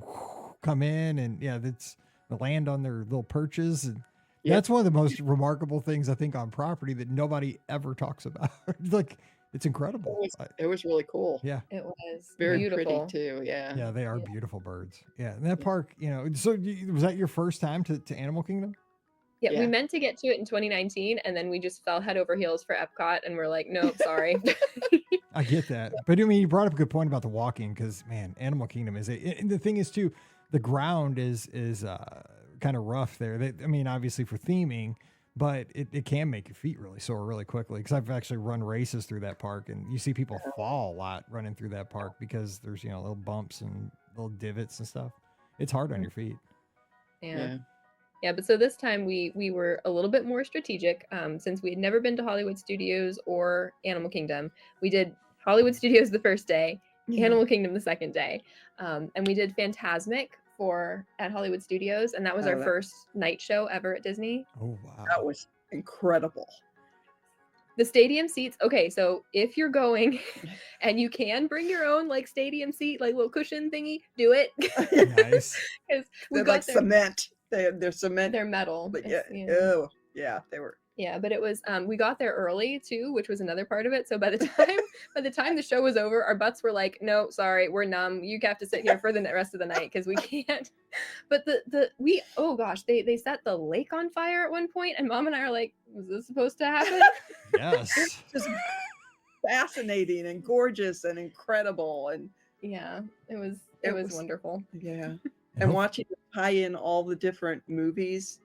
come in and that's they land on their little perches, and Yep. that's one of the most remarkable things I think on property that nobody ever talks about. Like it's incredible. It was really cool. Yeah. It was Very beautiful. pretty too. Yeah. Yeah, they are Yeah. beautiful birds. Yeah, and that park, so was that your first time to Animal Kingdom? Yeah, Yeah. we meant to get to it in 2019, and then we just fell head over heels for Epcot, and we're like, nope, sorry. I get that. But I mean, you brought up a good point about the walking, because man, Animal Kingdom and the thing is too, the ground is kind of rough there. I mean, obviously for theming, but it can make your feet really sore really quickly, because I've actually run races through that park, and you see people fall a lot running through that park because there's, little bumps and little divots and stuff. It's hard on your feet. Yeah. Yeah, but so this time we were a little bit more strategic, since we had never been to Hollywood Studios or Animal Kingdom. We did Hollywood Studios the first day, Animal Kingdom the second day, and we did Fantasmic at Hollywood Studios, and that was Oh, our that- first night show ever at Disney. Oh wow. That was incredible. The stadium seats. Okay, so if you're going and you can bring your own like stadium seat, like little cushion thingy, do it. Nice. Because we They're got like there. cement. They're cement. They're metal. But yeah, It's, oh yeah, they were. Yeah, but it was we got there early too, which was another part of it. So by the time the show was over, our butts were like, no, sorry, we're numb. You have to sit here for the rest of the night because we can't. But oh gosh, they set the lake on fire at one point, and Mom and I are like, was this supposed to happen? Yes. Just fascinating and gorgeous and incredible and Yeah, it was It was- wonderful. yeah. And watching them tie in all the different movies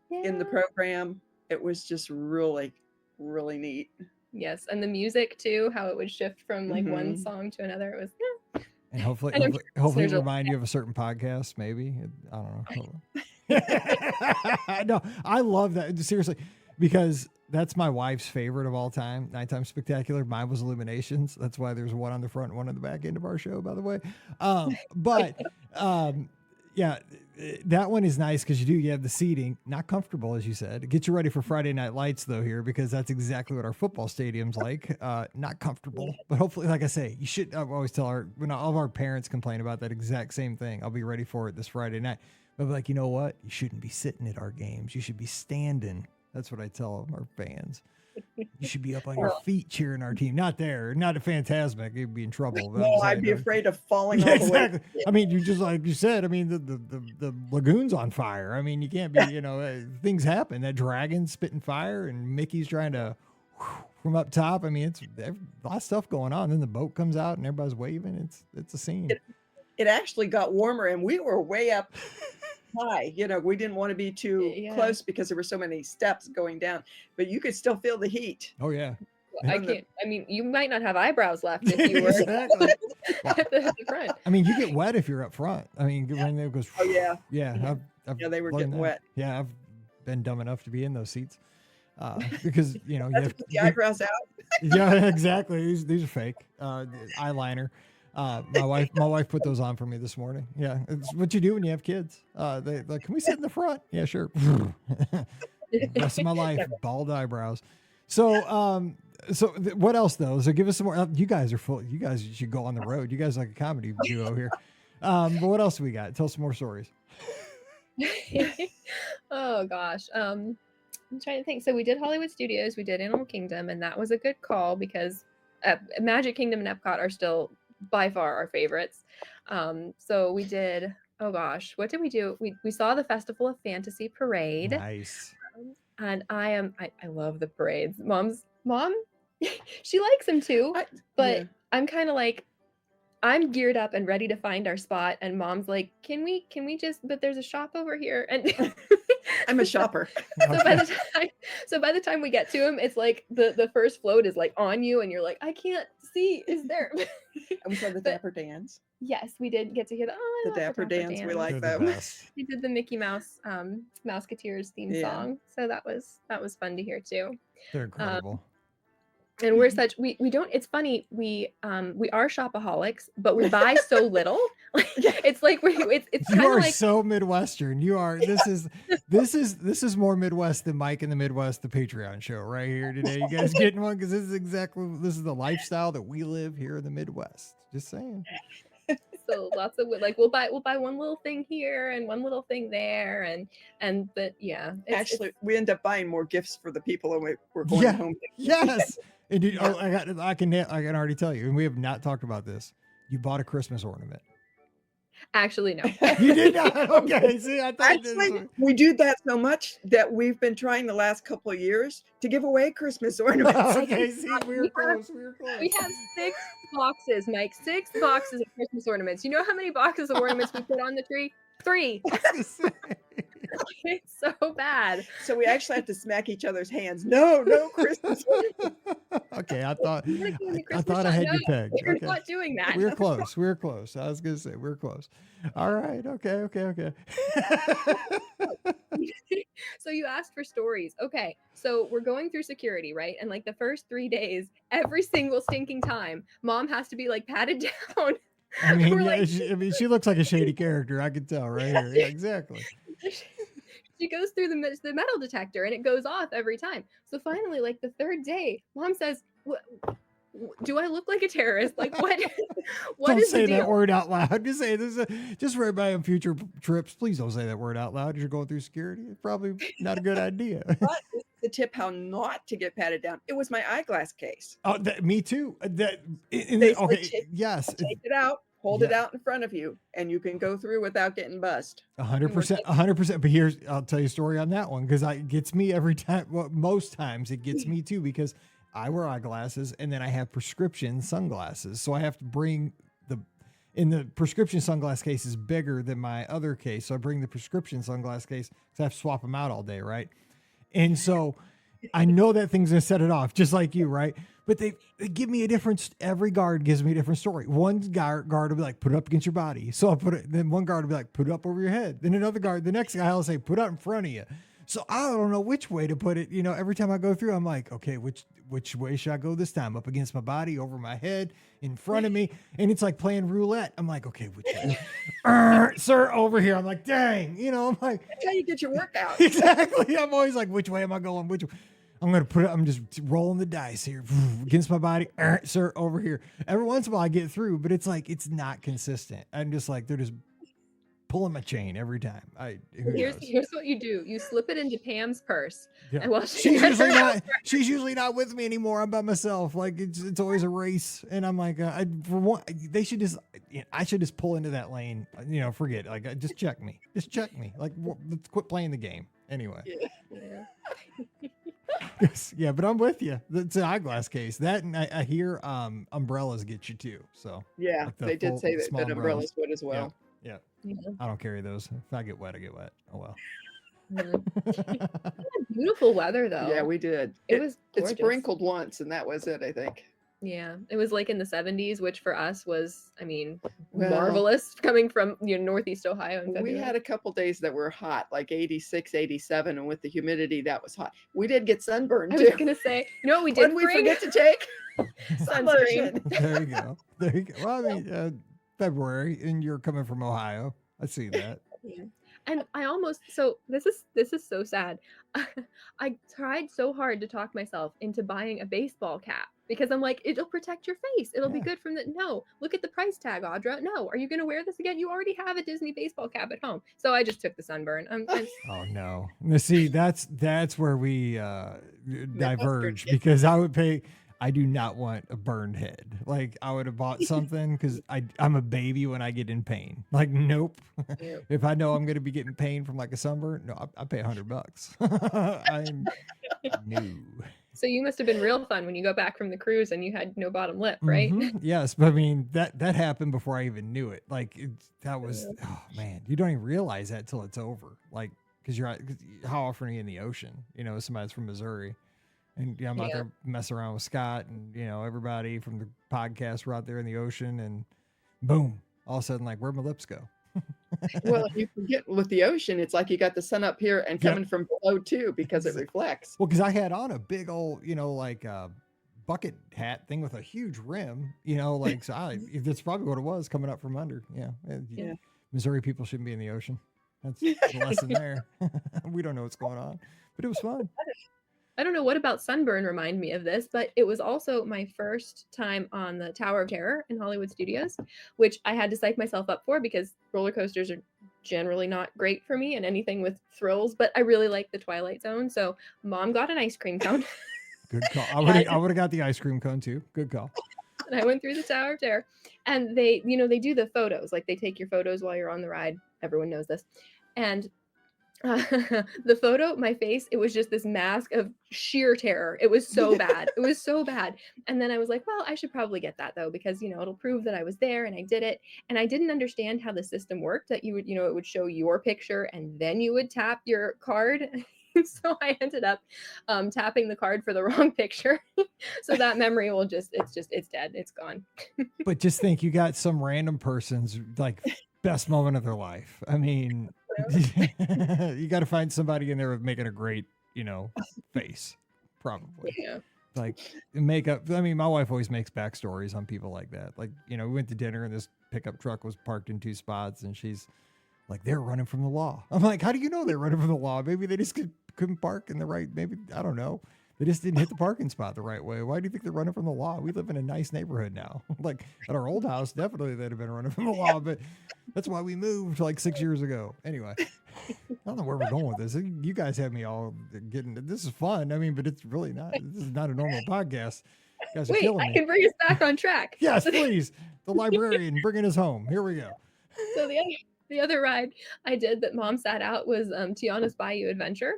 in the Yeah. program, it was just really, really neat. Yes, and the music too, how it would shift from like one Mhm. song to another. It was And hopefully, And I'm hopefully, sure hopefully listeners will remind you of a certain podcast, maybe. I don't know. No, I love that. Seriously, because that's my wife's favorite of all time. Nighttime Spectacular. Mine was Illuminations. That's why there's one on the front, one on the back end of our show, by the way. Yeah, that one is nice because you have the seating, not comfortable, as you said. Get you ready for Friday Night Lights, though, here, because that's exactly what our football stadium's like. Not comfortable, but hopefully, like I say, you should. I always tell when all of our parents complain about that exact same thing. I'll be ready for it this Friday night. But I'll be like, you know what? You shouldn't be sitting at our games. You should be standing. That's what I tell our fans. You should be up on your feet cheering our team. Not there, not at Fantasmic. You'd be in trouble. But I'm No, just I'd saying, be no. afraid of falling Yeah, all the way. exactly. I mean, you just like you said. I mean, the lagoon's on fire. I mean, you can't be. Things happen. That dragon's spitting fire, and Mickey's trying to from up top. I mean, it's a lot of stuff going on. Then the boat comes out, and everybody's waving. It's a scene. It actually got warmer, and we were way up high. We didn't want to be too Yeah. close because there were so many steps going down, but you could still feel the heat. Oh yeah. I And the- can't. I mean, you might not have eyebrows left if you were Exactly. at the front. I mean, you get wet if you're up front. I mean, when it goes. Oh yeah, Yeah. I've yeah, they were blown getting that. wet. Yeah, I've been dumb enough to be in those seats. Because you That's have to put the eyebrows out. yeah, exactly. These are fake. Eyeliner. My wife put those on for me this morning. Yeah, it's what you do when you have kids. They like, can we sit in the front? Yeah, sure. Rest of my life, bald eyebrows. So, what else though? So give us some more. You guys are full. You guys should go on the road. You guys are like a comedy duo here. But what else do we got? Tell us some more stories. Oh gosh. I'm trying to think. So we did Hollywood Studios, we did Animal Kingdom, and that was a good call because Magic Kingdom and Epcot are still by far our favorites. So we did. Oh gosh, what did we do? We saw the Festival of Fantasy parade, Nice. and I love the parades. Mom, she likes them too, but Yeah. I'm kind of like, I'm geared up and ready to find our spot, and Mom's like, can we just? But there's a shop over here, and I'm a shopper. so by the time we get to him, it's like the first float is like on you, and you're like, I can't see, is there? And we saw the But- Dapper Dans. Yes, we did get to hear the I The love Dapper Dans, we like They're the them. best. We did the Mickey Mouse Mouseketeers theme Yeah. song, so that was fun to hear too. They're incredible. And we're such we don't. It's funny, we are shopaholics, but we buy so little. Like, it's like it's You kind of are like so Midwestern. You are. This is more Midwest than Mike in the Midwest, the Patreon show right here today. You guys getting one because this is the lifestyle that we live here in the Midwest. Just saying. so lots of like we'll buy one little thing here and one little thing there but yeah, Actually, we end up buying more gifts for the people and we're going Yeah. home. Yes. And I can already tell you, and we have not talked about this. You bought a Christmas ornament. actually no. You did not. Okay. See, I thought Actually, we do that so much that we've been trying the last couple of years to give away Christmas ornaments. Okay. See, we were close. We have 6 boxes, Mike. 6 boxes of Christmas ornaments. You know how many boxes of ornaments we put on the tree? 3. It's so bad. So we actually have to smack each other's hands. No Christmas ornaments. Okay, I thought You wanna give me I Christmas thought I shot? had No, you pegged. We're Okay. not doing that. We were close. We were close. I was gonna say we were close. All right. Okay. So you asked for stories. Okay. So we're going through security, right? And like the first 3 days, every single stinking time, mom has to be like patted down. I mean, We're yeah, like- she looks like a shady character. I can tell right here. Yeah, exactly. She goes through the metal detector and it goes off every time. So finally, like the 3rd day, mom says, do I look like a terrorist? Like what? What Don't is say the deal? that word out loud. Just say this. Just for everybody on future trips, please don't say that word out loud. As you're going through security, it's probably not a good idea. But the tip how not to get patted down. It was my eyeglass case. Oh, me too. They Okay, said yes, Take it out, hold it Yeah. out in front of you, and you can go through without getting bussed. 100%, 100%. But I'll tell you a story on that one because it gets me every time. Well, most times it gets me too because I wear eyeglasses and then I have prescription sunglasses, so I have to bring the prescription sunglass case is bigger than my other case, so I bring the prescription sunglass case because I have to swap them out all day, right? And so I know that thing's gonna set it off, just like you, right? But they give me a different. Every guard gives me a different story. One guard will be like, "Put it up against your body." So I put it. Then one guard will be like, "Put it up over your head." Then another guard, the next guy will say, "Put it up in front of you." So I don't know which way to put it. You know, every time I go through, I'm like, okay, which way should I go this time? Up against my body, over my head, in front of me, and it's like playing roulette. I'm like, okay, which way? Sir, over here. I'm like, dang. You know, I'm like, That's how you get your workout. exactly. I'm always like, which way am I going? I'm going to put it, I'm just rolling the dice here against my body. Sir, over here. Every once in a while I get through, but it's like, it's not consistent. I'm just like, they're just pulling my chain every time. Here's what you do. You slip it into Pam's purse. Yeah. And while She's usually not with me anymore. I'm by myself. Like it's always a race. And I'm like, they should just, I should just pull into that lane. You know, forget it. Like, just check me. Just check me. Like, let's quit playing the game. Anyway. Yeah. Yeah, but I'm with you. It's an eyeglass case. That and I hear umbrellas get you too. So Yeah, Like the they did full- say the that, small that umbrellas would as well. yeah. Yeah. I don't carry those. If I get wet, I get wet. Oh well. Beautiful weather though. Yeah, we did. It was It gorgeous. sprinkled once, and that was it, I think. Yeah, it was like in the 70s, which for us was, I mean, Well- marvelous coming from Northeast Ohio. In We February. had a couple days that were hot, like 86, 87, and with the humidity, that was hot. We did get sunburned I was too. gonna say, what we What did did we bring? forget to take? Sunscreen. There you go. There you go. Well, I mean, February, and you're coming from Ohio. I see that. Yeah. And I almost this is so sad. I tried so hard to talk myself into buying a baseball cap because I'm like, it'll protect your face. It'll be Yeah. good from the no. Look at the price tag, Audra. No, are you gonna wear this again? You already have a Disney baseball cap at home. So I just took the sunburn. Oh no! Now, see, that's where we diverge because I do not want a burned head. Like I would have bought something because I'm a baby when I get in pain. Like nope. Nope. If I know I'm going to be getting pain from like a sunburn, no, I pay $100. I'm new. So you must have been real fun when you go back from the cruise and you had no bottom lip, right? Mhm. Yes, but I mean that happened before I even knew it. Like that was oh man, you don't even realize that till it's over. Like because how often are you in the ocean? You know, somebody's from Missouri. And yeah, I'm out Yeah. there messing around with Scott and, everybody from the podcast were out there in the ocean, and boom, all of a sudden, like, where'd my lips go? Well, you forget with the ocean, it's like you got the sun up here and Yep. coming from below too, because it reflects. Well, because I had on a big old, like bucket hat thing with a huge rim, like, so that's probably what it was coming up from under. Yeah. Yeah. Missouri people shouldn't be in the ocean. That's the lesson there. We don't know what's going on, but it was fun. I don't know what about sunburn remind me of this, but it was also my first time on the Tower of Terror in Hollywood Studios, which I had to psych myself up for because roller coasters are generally not great for me and anything with thrills, but I really like the Twilight Zone. So mom got an ice cream cone. Good call. I would have got the ice cream cone too. Good call. And I went through the Tower of Terror, and they do the photos, like they take your photos while you're on the ride. Everyone knows this. And the photo, my face, it was just this mask of sheer terror. It was so bad. It was so bad. And then I was like, well, I should probably get that though, because, it'll prove that I was there and I did it. And I didn't understand how the system worked, that you would, it would show your picture and then you would tap your card. So I ended up tapping the card for the wrong picture. So that memory will it's dead. It's gone. But just think, you got some random person's like best moment of their life. I mean, you got to find somebody in there making a great, face, probably. Yeah. Like makeup. I mean, my wife always makes backstories on people like that. Like, we went to dinner and this pickup truck was parked in 2 spots, and she's like, they're running from the law. I'm like, how do you know they're running from the law? Maybe they just couldn't park in the right, maybe, I don't know. They just didn't hit the parking spot the right way. Why do you think they're running from the law? We live in a nice neighborhood now. Like at our old house, definitely they'd have been running from the law, but that's why we moved like 6 years ago. Anyway, I don't know where we're going with this. You guys have me all getting, this is fun. I mean, but it's really not, this is not a normal podcast. You guys are Wait, killing I me. can bring us back on track. Yes, please. The librarian bringing us home. Here we go. So the other ride I did that mom sat out was Tiana's Bayou Adventure.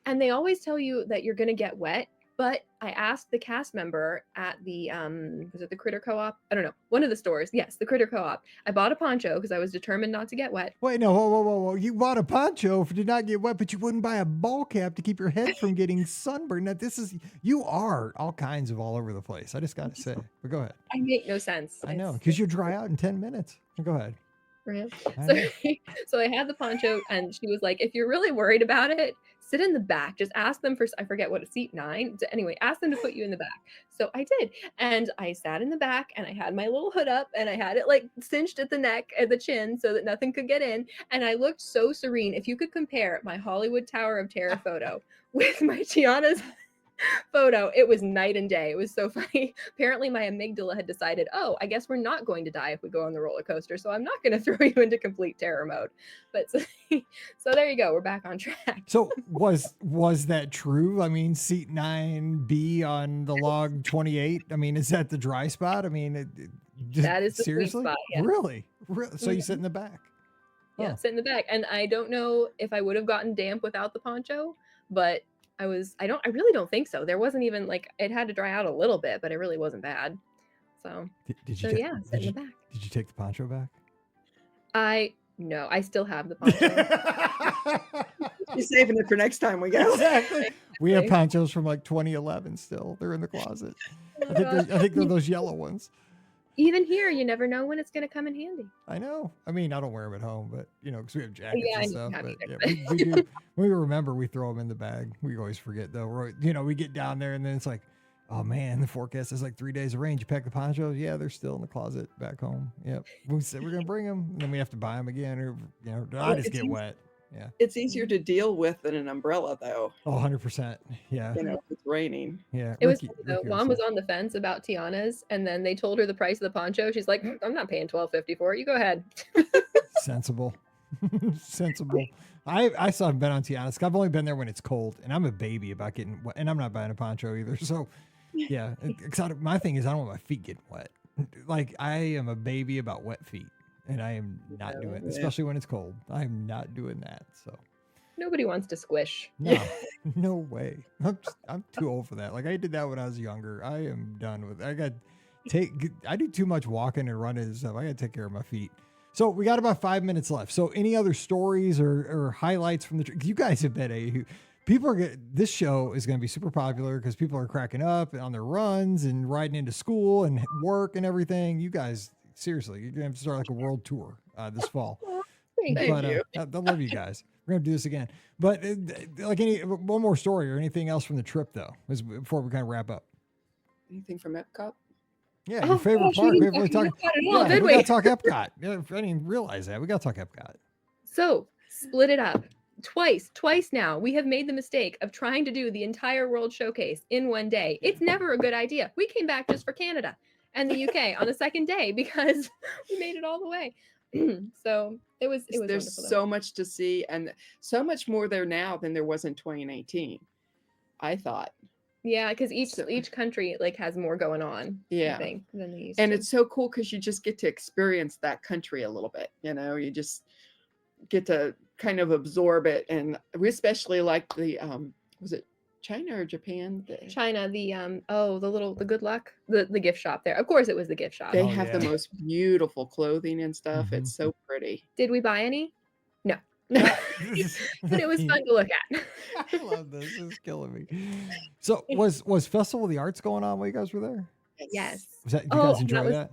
And they always tell you that you're going to get wet. But I asked the cast member at the, was it the Critter Co-op? I don't know. One of the stores. Yes, the Critter Co-op. I bought a poncho because I was determined not to get wet. Wait, no, whoa. You bought a poncho to not get wet, but you wouldn't buy a ball cap to keep your head from getting sunburned. Now, you are all kinds of all over the place. I just got to say. But go ahead. I make no sense. I know, because you dry out in 10 minutes. Go ahead. Right. I So, know. so I had the poncho, and she was like, if you're really worried about it, sit in the back. Just ask them for, I forget what, seat 9. Anyway, ask them to put you in the back. So I did. And I sat in the back, and I had my little hood up, and I had it like cinched at the neck and the chin so that nothing could get in. And I looked so serene. If you could compare my Hollywood Tower of Terror photo with my Tiana's photo, it was night and day. It was so funny. Apparently my amygdala had decided, oh, I guess we're not going to die if we go on the roller coaster, so I'm not going to throw you into complete terror mode. But so there you go, we're back on track. So was that true? I mean, seat 9B on the log 28. I mean, is that the dry spot? I mean, That is the sweet seriously spot, yeah. Really? So you sit in the back? Yeah, Oh. sit in the back. And I don't know if I would have gotten damp without the poncho, but I really don't think so. There wasn't even like, it had to dry out a little bit, but it really wasn't bad. So Did so you yeah, sit in the back. Did you take the poncho back? No, I still have the poncho. You're saving it for next time we go. Exactly. We have ponchos from like 2011 still. They're in the closet. I think they're those yellow ones. Even here, you never know when it's going to come in handy. I know. I mean, I don't wear them at home, but because we have jackets Yeah, I and know stuff. you have But either, yeah, we do. When we remember, we throw them in the bag. We always forget though. We get down there and then it's like, oh man, the forecast is like 3 days of rain. Did you pack the ponchos? Yeah, they're still in the closet back home. Yep. We said we're gonna bring them, and then we have to buy them again, or I just it's get easy. wet. Yeah. It's easier to deal with than an umbrella, though. Oh, 100%. Yeah. If it's raining. Yeah. It was Ricky- funny, though. Ricky Mom was was on the fence about Tiana's, and then they told her the price of the poncho. She's like, I'm not paying $12.50 for it. You go ahead. sensible. Sensible. I still haven't been on Tiana's. I've only been there when it's cold, and I'm a baby about getting wet, and I'm not buying a poncho either. So, yeah. My thing is I don't want my feet getting wet. Like I am a baby about wet feet, and I am not doing it, Yeah. especially when it's cold. I am not doing that. So, Nobody wants to squish. no, no way. I'm too old for that. Like I did that when I was younger. I am done with it. I do too much walking and running and stuff. I got to take care of my feet. So we got about 5 minutes left. So any other stories or highlights from the trip? You guys have been this show is going to be super popular because people are cracking up on their runs and riding into school and work and everything. You guys, seriously, you're going to have to start like a world tour this fall. Thank you. But I love you guys. We're going to do this again. But like one more story or anything else from the trip though, before we kind of wrap up. Anything from Epcot? Yeah, your favorite gosh, park. we We didn't haven't talk about Epcot at all, did we we? got to talk Epcot. Yeah, I didn't even realize that. We got to talk Epcot. So split it up twice now. We have made the mistake of trying to do the entire World Showcase in one day. It's never a good idea. We came back just for Canada and the UK on the second day because we made it all the way. So it was There's wonderful, though. so much to see and so much more there now than there was in 2019. I thought. Yeah, because each country like has more going on. Yeah. I think than they used And to. it's so cool because you just get to experience that country a little bit. You just get to kind of absorb it. And we especially like the was it China or Japan? China, the good luck, the gift shop there. Of course, it was the gift shop. They Oh, have the yeah. most beautiful clothing and stuff. Mhm. It's so pretty. Did we buy any? No. But it was fun to look at. I love this. This is killing me. So was Festival of the Arts going on while you guys were there? Yes. Was that, did you guys Oh, enjoy that?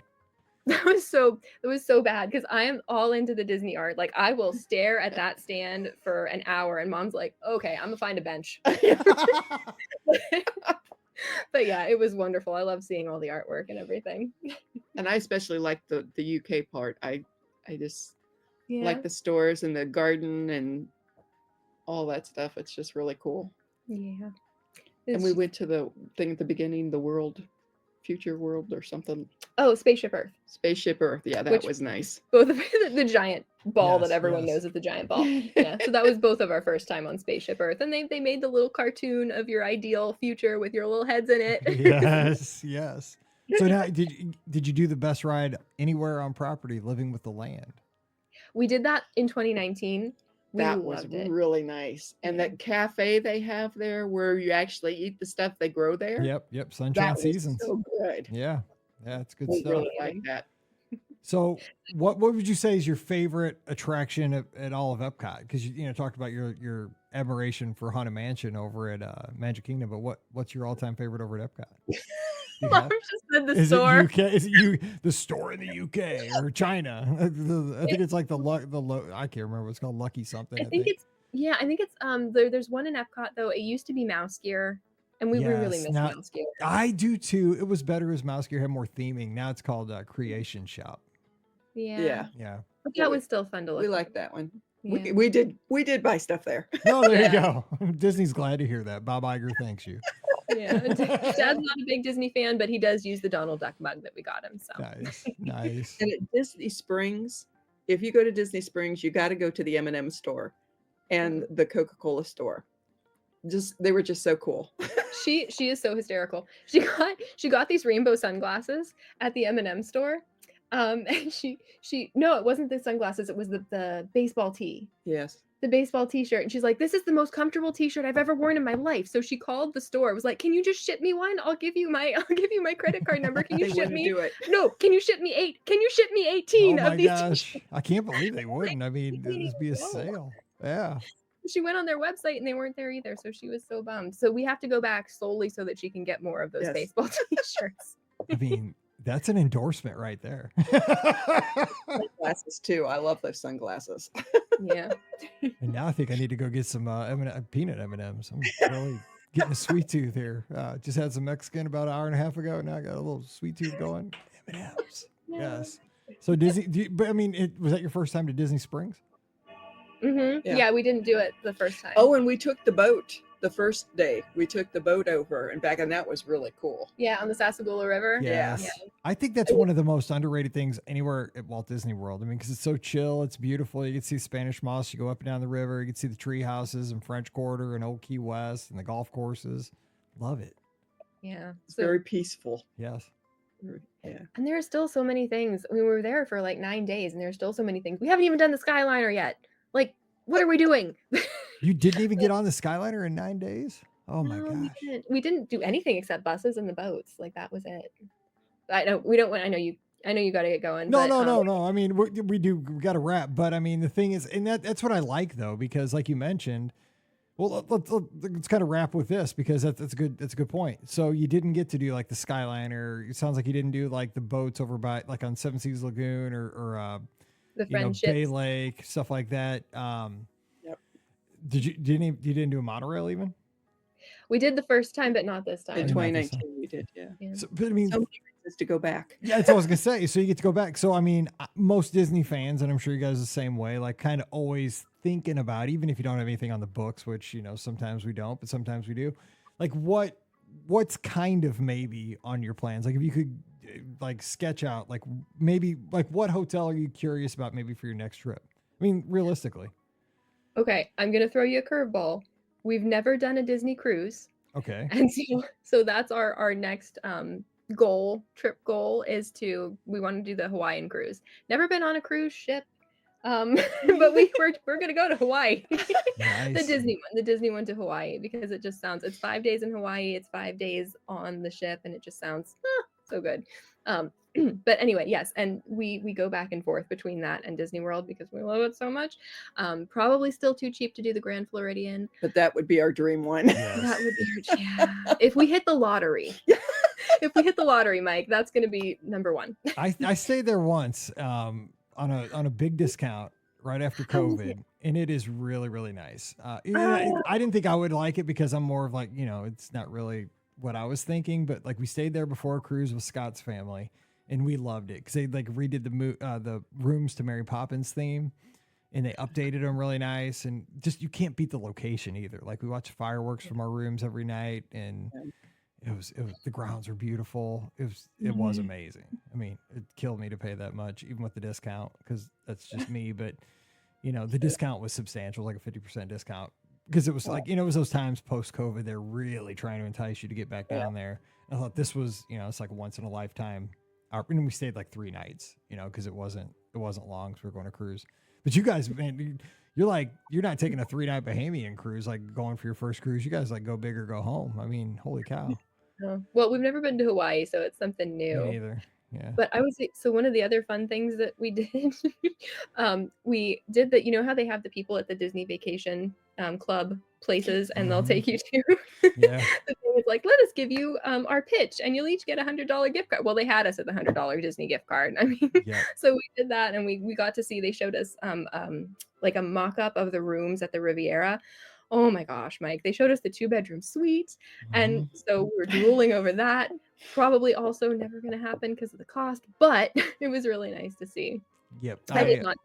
That was so bad because I am all into the Disney art. Like I will stare at that stand for an hour and mom's like, okay, I'm gonna find a bench. But yeah, it was wonderful. I love seeing all the artwork and everything. And I especially like the UK part. I just Yeah. like the stores and the garden and all that stuff. It's just really cool. Yeah. And we went to the thing at the beginning, the future world or something. Oh, Spaceship Earth. Spaceship Earth. Yeah, that Which- was nice. Both of the giant ball Yes, that everyone yes. knows is the giant ball. Yeah. So that was both of our first time on Spaceship Earth. And they made the little cartoon of your ideal future with your little heads in it. Yes, yes. So now did you do the best ride anywhere on property, Living with the Land? We did that in 2019. We That was loved it. really nice. And Yeah. that cafe they have there where you actually eat the stuff they grow there. Yep. Sunshine That was Seasons. so good. Yeah, it's good We stuff. really like that. So, what would you say is your favorite attraction at all of Epcot? Because you talked about your admiration for Haunted Mansion over at Magic Kingdom, but what's your all time favorite over at Epcot? You Mom have- just said the Is store. it UK? Is it the store in the UK or China? I think it's like I can't remember. It's called Lucky something. I think it's there's one in Epcot though. It used to be Mouse Gear, and we really Yes, miss now- Mouse Gear. I do too. It was better as Mouse Gear had more theming. Now it's called Creation Shop. Yeah. Yeah. But that was still fun to look We at. like that one. Yeah. We did buy stuff there. No, there Yeah. you go. Disney's glad to hear that. Bob Iger thanks you. Yeah. Dad's not a big Disney fan, but he does use the Donald Duck mug that we got him. So Nice. And at Disney Springs, if you go to Disney Springs, you got to go to the M&M store and the Coca-Cola store. They were just so cool. she is so hysterical. She got these rainbow sunglasses at the M&M store. And no, it wasn't the sunglasses, it was the baseball tee. Yes. The baseball t-shirt, and she's like, this is the most comfortable t-shirt I've ever worn in my life. So she called the store, was like, can you just ship me one? I'll give you my credit card number. Can you They ship wouldn't me? do it. No, can you ship me 18 Oh of my these gosh. t-shirts? I can't believe they wouldn't. I mean, this be a sale. Yeah. She went on their website and they weren't there either, so she was so bummed. So we have to go back solely so that she can get more of those Yes. baseball t-shirts. I mean, that's an endorsement right there. Sunglasses too. I love those sunglasses. Yeah. And now I think I need to go get some peanut M&Ms. I'm really getting a sweet tooth here. Just had some Mexican about an hour and a half ago. Now I got a little sweet tooth going. M&Ms. Yes. So Disney, but I mean, was that your first time to Disney Springs? Mm-hmm. Yeah. Yeah, we didn't do it the first time. Oh, and we took the boat the first day. We took the boat over and back, and that was really cool. Yeah, on the Sassagoula River. Yes. Yeah. I think that's one of the most underrated things anywhere at Walt Disney World. I mean, because it's so chill, it's beautiful. You can see Spanish Moss. You go up and down the river. You can see the tree houses and French Quarter and Old Key West and the golf courses. Love it. Yeah. It's So, very peaceful. Yes. Yeah. and there are still so many things. We were there for like 9 days, and there's still so many things. We haven't even done the Skyliner yet. Like, what are we doing? You didn't even get on the Skyliner in 9 days? Oh my No, gosh. we didn't do anything except buses and the boats. Like that was it. I know we don't want. I know you got to get going. No, but, no. I mean, we got to wrap. But I mean, the thing is, and that's what I like though, because like you mentioned, Well, let's kind of wrap with this because that's a good point. So you didn't get to do like the Skyliner. It sounds like you didn't do like the boats over by like on Seven Seas Lagoon or The you know, Bay friendships. Lake, stuff like that. Yep. You didn't do a monorail even? We did the first time, but not this In time. Not this 2019, we did, yeah. Yeah. So, but I mean, So many reasons to go back. yeah, that's what I was gonna say. So you get to go back. So I mean, most Disney fans, and I'm sure you guys are the same way, like kind of always thinking about, even if you don't have anything on the books, which you know sometimes we don't, but sometimes we do. Like what's kind of maybe on your plans? Like if you could like sketch out, like maybe like what hotel are you curious about maybe for your next trip? I mean, realistically. Okay, I'm gonna throw you a curveball. We've never done a Disney cruise, Okay. and so that's our next trip goal is we want to do the Hawaiian cruise. Never been on a cruise ship, but we're gonna go to Hawaii. Nice. The Disney one to Hawaii because it just sounds. It's 5 days in Hawaii. It's 5 days on the ship, and it just sounds so good. But anyway, yes, and we go back and forth between that and Disney World because we love it so much. Probably still too cheap to do the Grand Floridian. But that would be our dream one. Yes. That would be if we hit the lottery. If we hit the lottery, Mike, that's going to be number one. I stayed there once on a big discount right after COVID, and it is really, really nice. I didn't think I would like it because I'm more of like, you know, it's not really what I was thinking, but like we stayed there before a cruise with Scott's family, and we loved it because they like redid the rooms to Mary Poppins theme, and they updated them really nice, and just you can't beat the location either. Like we watch fireworks from our rooms every night, and it was the grounds were beautiful. It was amazing. I mean, it killed me to pay that much, even with the discount, because that's just me. But you know, the discount was substantial, like a 50% discount, because it was like, you know, it was those times post COVID. They're really trying to entice you to get back down there. I thought this was, you know, it's like a once in a lifetime. And we stayed like 3 nights, you know, because it wasn't long because we were going to cruise. But you guys, man, you're not taking a 3-night Bahamian cruise, like going for your first cruise. You guys like go big or go home. I mean, holy cow. Well, we've never been to Hawaii, so it's something new. Me neither. Yeah. But I would say, so one of the other fun things that we did, we did that, you know how they have the people at the Disney Vacation Club places and they'll take you to Yeah. the thing is like, let us give you our pitch and you'll each get $100 gift card. Well, they had us at the $100 Disney gift card. I mean, Yeah. so we did that and we got to see, they showed us like a mock-up of the rooms at the Riviera. Oh my gosh, Mike, they showed us the 2-bedroom suite. And so we were drooling over that. Probably also never going to happen because of the cost, but it was really nice to see. Yep. I did not.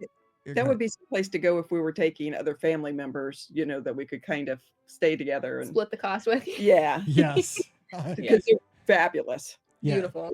That would be some place to go if we were taking other family members, you know, that we could kind of stay together and Split the cost with you. yeah, Yes. because they're fabulous. Yeah. Beautiful.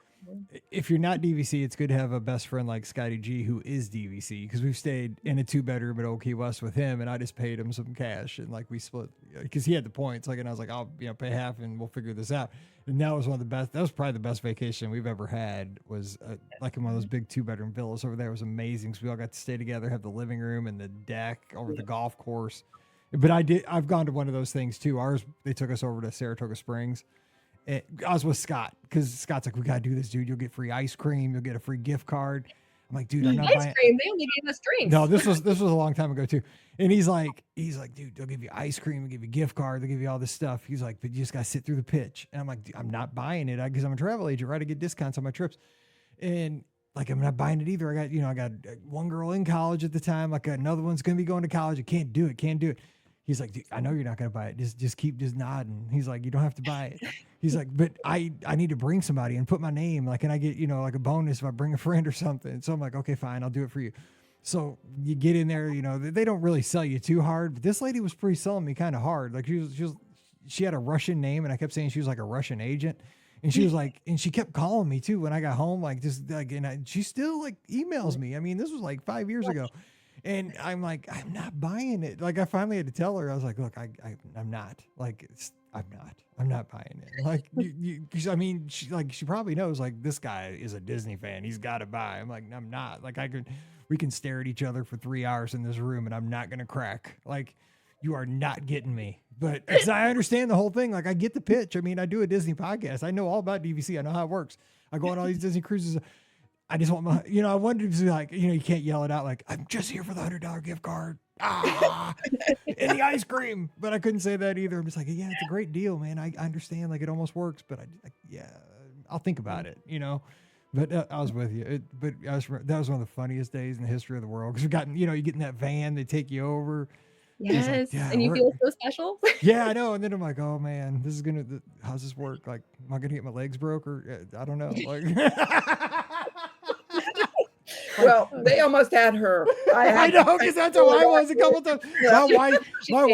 If you're not DVC, it's good to have a best friend like Scotty G who is DVC, because we've stayed in a 2-bedroom at Old Key West with him, and I just paid him some cash and like we split because he had the points. Like, and I was like, I'll pay half and we'll figure this out. And that was one of the best. That was probably the best vacation we've ever had. Was like in one of those big 2-bedroom villas over there. It was amazing. So we all got to stay together, have the living room and the deck over the golf course. But I've gone to one of those things too. Ours, they took us over to Saratoga Springs. I was with Scott because Scott's like, we got to do this, dude. You'll get free ice cream. You'll get a free gift card. I'm like, dude, I'm not Ice buying. cream. They only gave us drinks. No, this was a long time ago too. And he's like, dude, they'll give you ice cream, they'll give you a gift card, they'll give you all this stuff. He's like, but you just got to sit through the pitch. And I'm like, I'm not buying it because I'm a travel agent, right? I get discounts on my trips. And like, I'm not buying it either. I got one girl in college at the time. Like another one's going to be going to college. I can't do it. He's like, dude, I know you're not going to buy it. Just keep nodding. He's like, you don't have to buy it. He's like, but I need to bring somebody and put my name. Like, and I get, like a bonus if I bring a friend or something. So I'm like, okay, fine. I'll do it for you. So you get in there, they don't really sell you too hard, but this lady was pre-selling me kind of hard. Like she had a Russian name and I kept saying she was like a Russian agent. And she was like, and she kept calling me too when I got home, like just like, and she still like emails me. I mean, this was like 5 years ago. And I'm like, I'm not buying it. Like I finally had to tell her, I was like, look, I'm not like, I'm not buying it. Like I mean, she probably knows like this guy is a Disney fan. He's got to buy. I'm like, I'm not. Like we can stare at each other for 3 hours in this room and I'm not going to crack. Like you are not getting me. But 'cause I understand the whole thing. Like I get the pitch. I mean, I do a Disney podcast. I know all about DVC. I know how it works. I go on all these Disney cruises. I just want my, I wanted to be like, you can't yell it out like, I'm just here for the $100 gift card. And the ice cream. But I couldn't say that either. I'm just like, yeah, it's a great deal, man. I understand. Like, it almost works, but yeah, I'll think about it, you know? But I was with you. That was one of the funniest days in the history of the world. Because you get in that van, they take you over. Yes, like, yeah, and you feel so special. Yeah, I know. And then I'm like, oh man, how's this work? Like, am I gonna get my legs broke or I don't know. Like, Well, they almost had her. I know, because that's how I was a couple times. My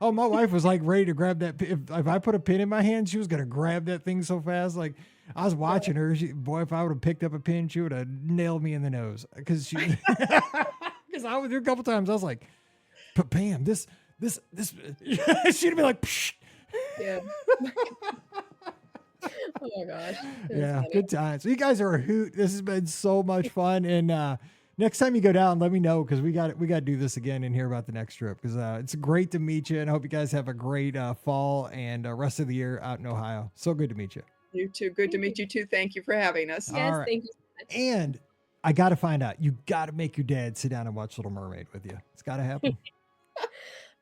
My wife was like ready to grab that. If I put a pin in my hand, she was gonna grab that thing so fast. Like, I was watching her. Boy, if I would have picked up a pin, she would have nailed me in the nose. Because I was there a couple times. I was like, but Pam, this. She'd have been like, psh. Yeah. Oh my gosh. Yeah, funny. good times. So you guys are a hoot. This has been so much fun. And next time you go down, let me know, because we got to do this again and hear about the next trip, because it's great to meet you, and I hope you guys have a great fall and rest of the year out in Ohio. So good to meet you. You too. Good to meet you too. Thank you for having us. Yes, All right. thank you so much. And I got to find out. You got to make your dad sit down and watch Little Mermaid with you. It's got to happen.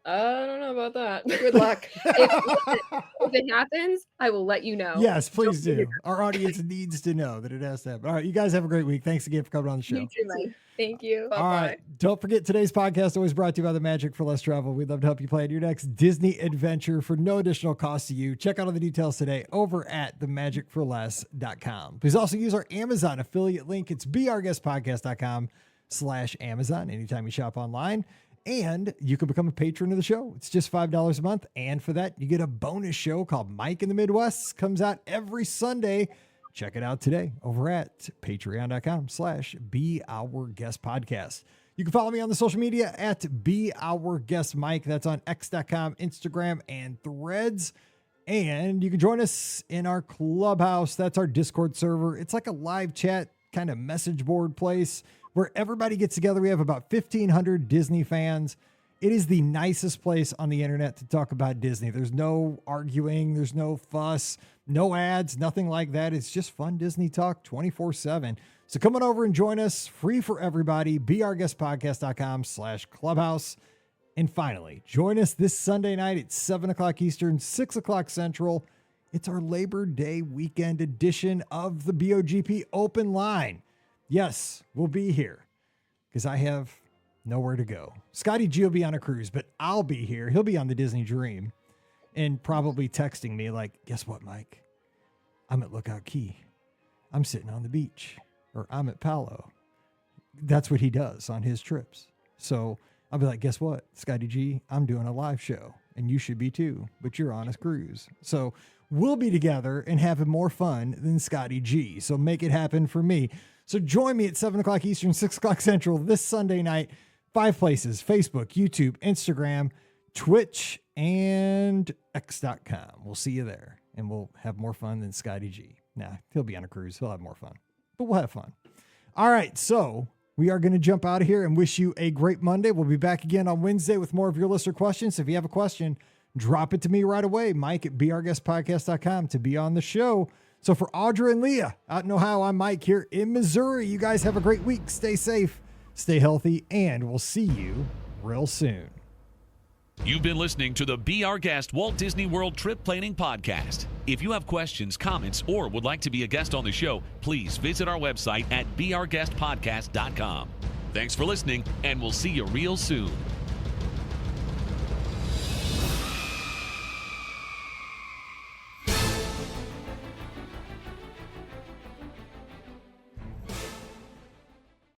I don't know about that. Good luck. If it happens, I will let you know. Yes, please do. Our audience needs to know that it has to happen. All right, you guys have a great week. Thanks again for coming on the show. You too, Mike. Thank you. Bye-bye. All right. Don't forget, today's podcast always brought to you by the Magic for Less Travel. We'd love to help you plan your next Disney adventure for no additional cost to you. Check out all the details today over at themagicforless.com. Please also use our Amazon affiliate link. It's beourguestpodcast.com/Amazon anytime you shop online. And you can become a patron of the show. It's just $5 a month. And for that, you get a bonus show called Mike in the Midwest. Comes out every Sunday. Check it out today over at patreon.com/beourguestpodcast. You can follow me on the social media at beourguestmike. That's on x.com, Instagram, and Threads. And you can join us in our Clubhouse. That's our Discord server. It's like a live chat kind of message board place where everybody gets together. We have about 1,500 Disney fans. It is the nicest place on the internet to talk about Disney. There's no arguing. There's no fuss, no ads, nothing like that. It's just fun Disney talk 24/7. So come on over and join us. Free for everybody. beourguestpodcast.com/clubhouse. And finally, join us this Sunday night at 7 o'clock Eastern, 6 o'clock Central. It's our Labor Day weekend edition of the BOGP Open Line. Yes, we'll be here because I have nowhere to go. Scotty G will be on a cruise, but I'll be here. He'll be on the Disney Dream and probably texting me like, guess what, Mike? I'm at Lookout Key. I'm sitting on the beach, or I'm at Palo. That's what he does on his trips. So I'll be like, guess what, Scotty G? I'm doing a live show and you should be too, but you're on a cruise. So we'll be together and having more fun than Scotty G. So make it happen for me. So join me at 7 o'clock Eastern, 6 o'clock Central this Sunday night. 5 places: Facebook, YouTube, Instagram, Twitch, and x.com. We'll see you there, and we'll have more fun than Scotty G. Nah, he'll be on a cruise. He'll have more fun, but we'll have fun. All right, so we are going to jump out of here and wish you a great Monday. We'll be back again on Wednesday with more of your listener questions. If you have a question, drop it to me right away, Mike at beourguestpodcast.com, to be on the show. So for Audra and Leah out in Ohio, I'm Mike here in Missouri. You guys have a great week. Stay safe, stay healthy, and we'll see you real soon. You've been listening to the Be Our Guest Walt Disney World Trip Planning Podcast. If you have questions, comments, or would like to be a guest on the show, please visit our website at beourguestpodcast.com. Thanks for listening, and we'll see you real soon.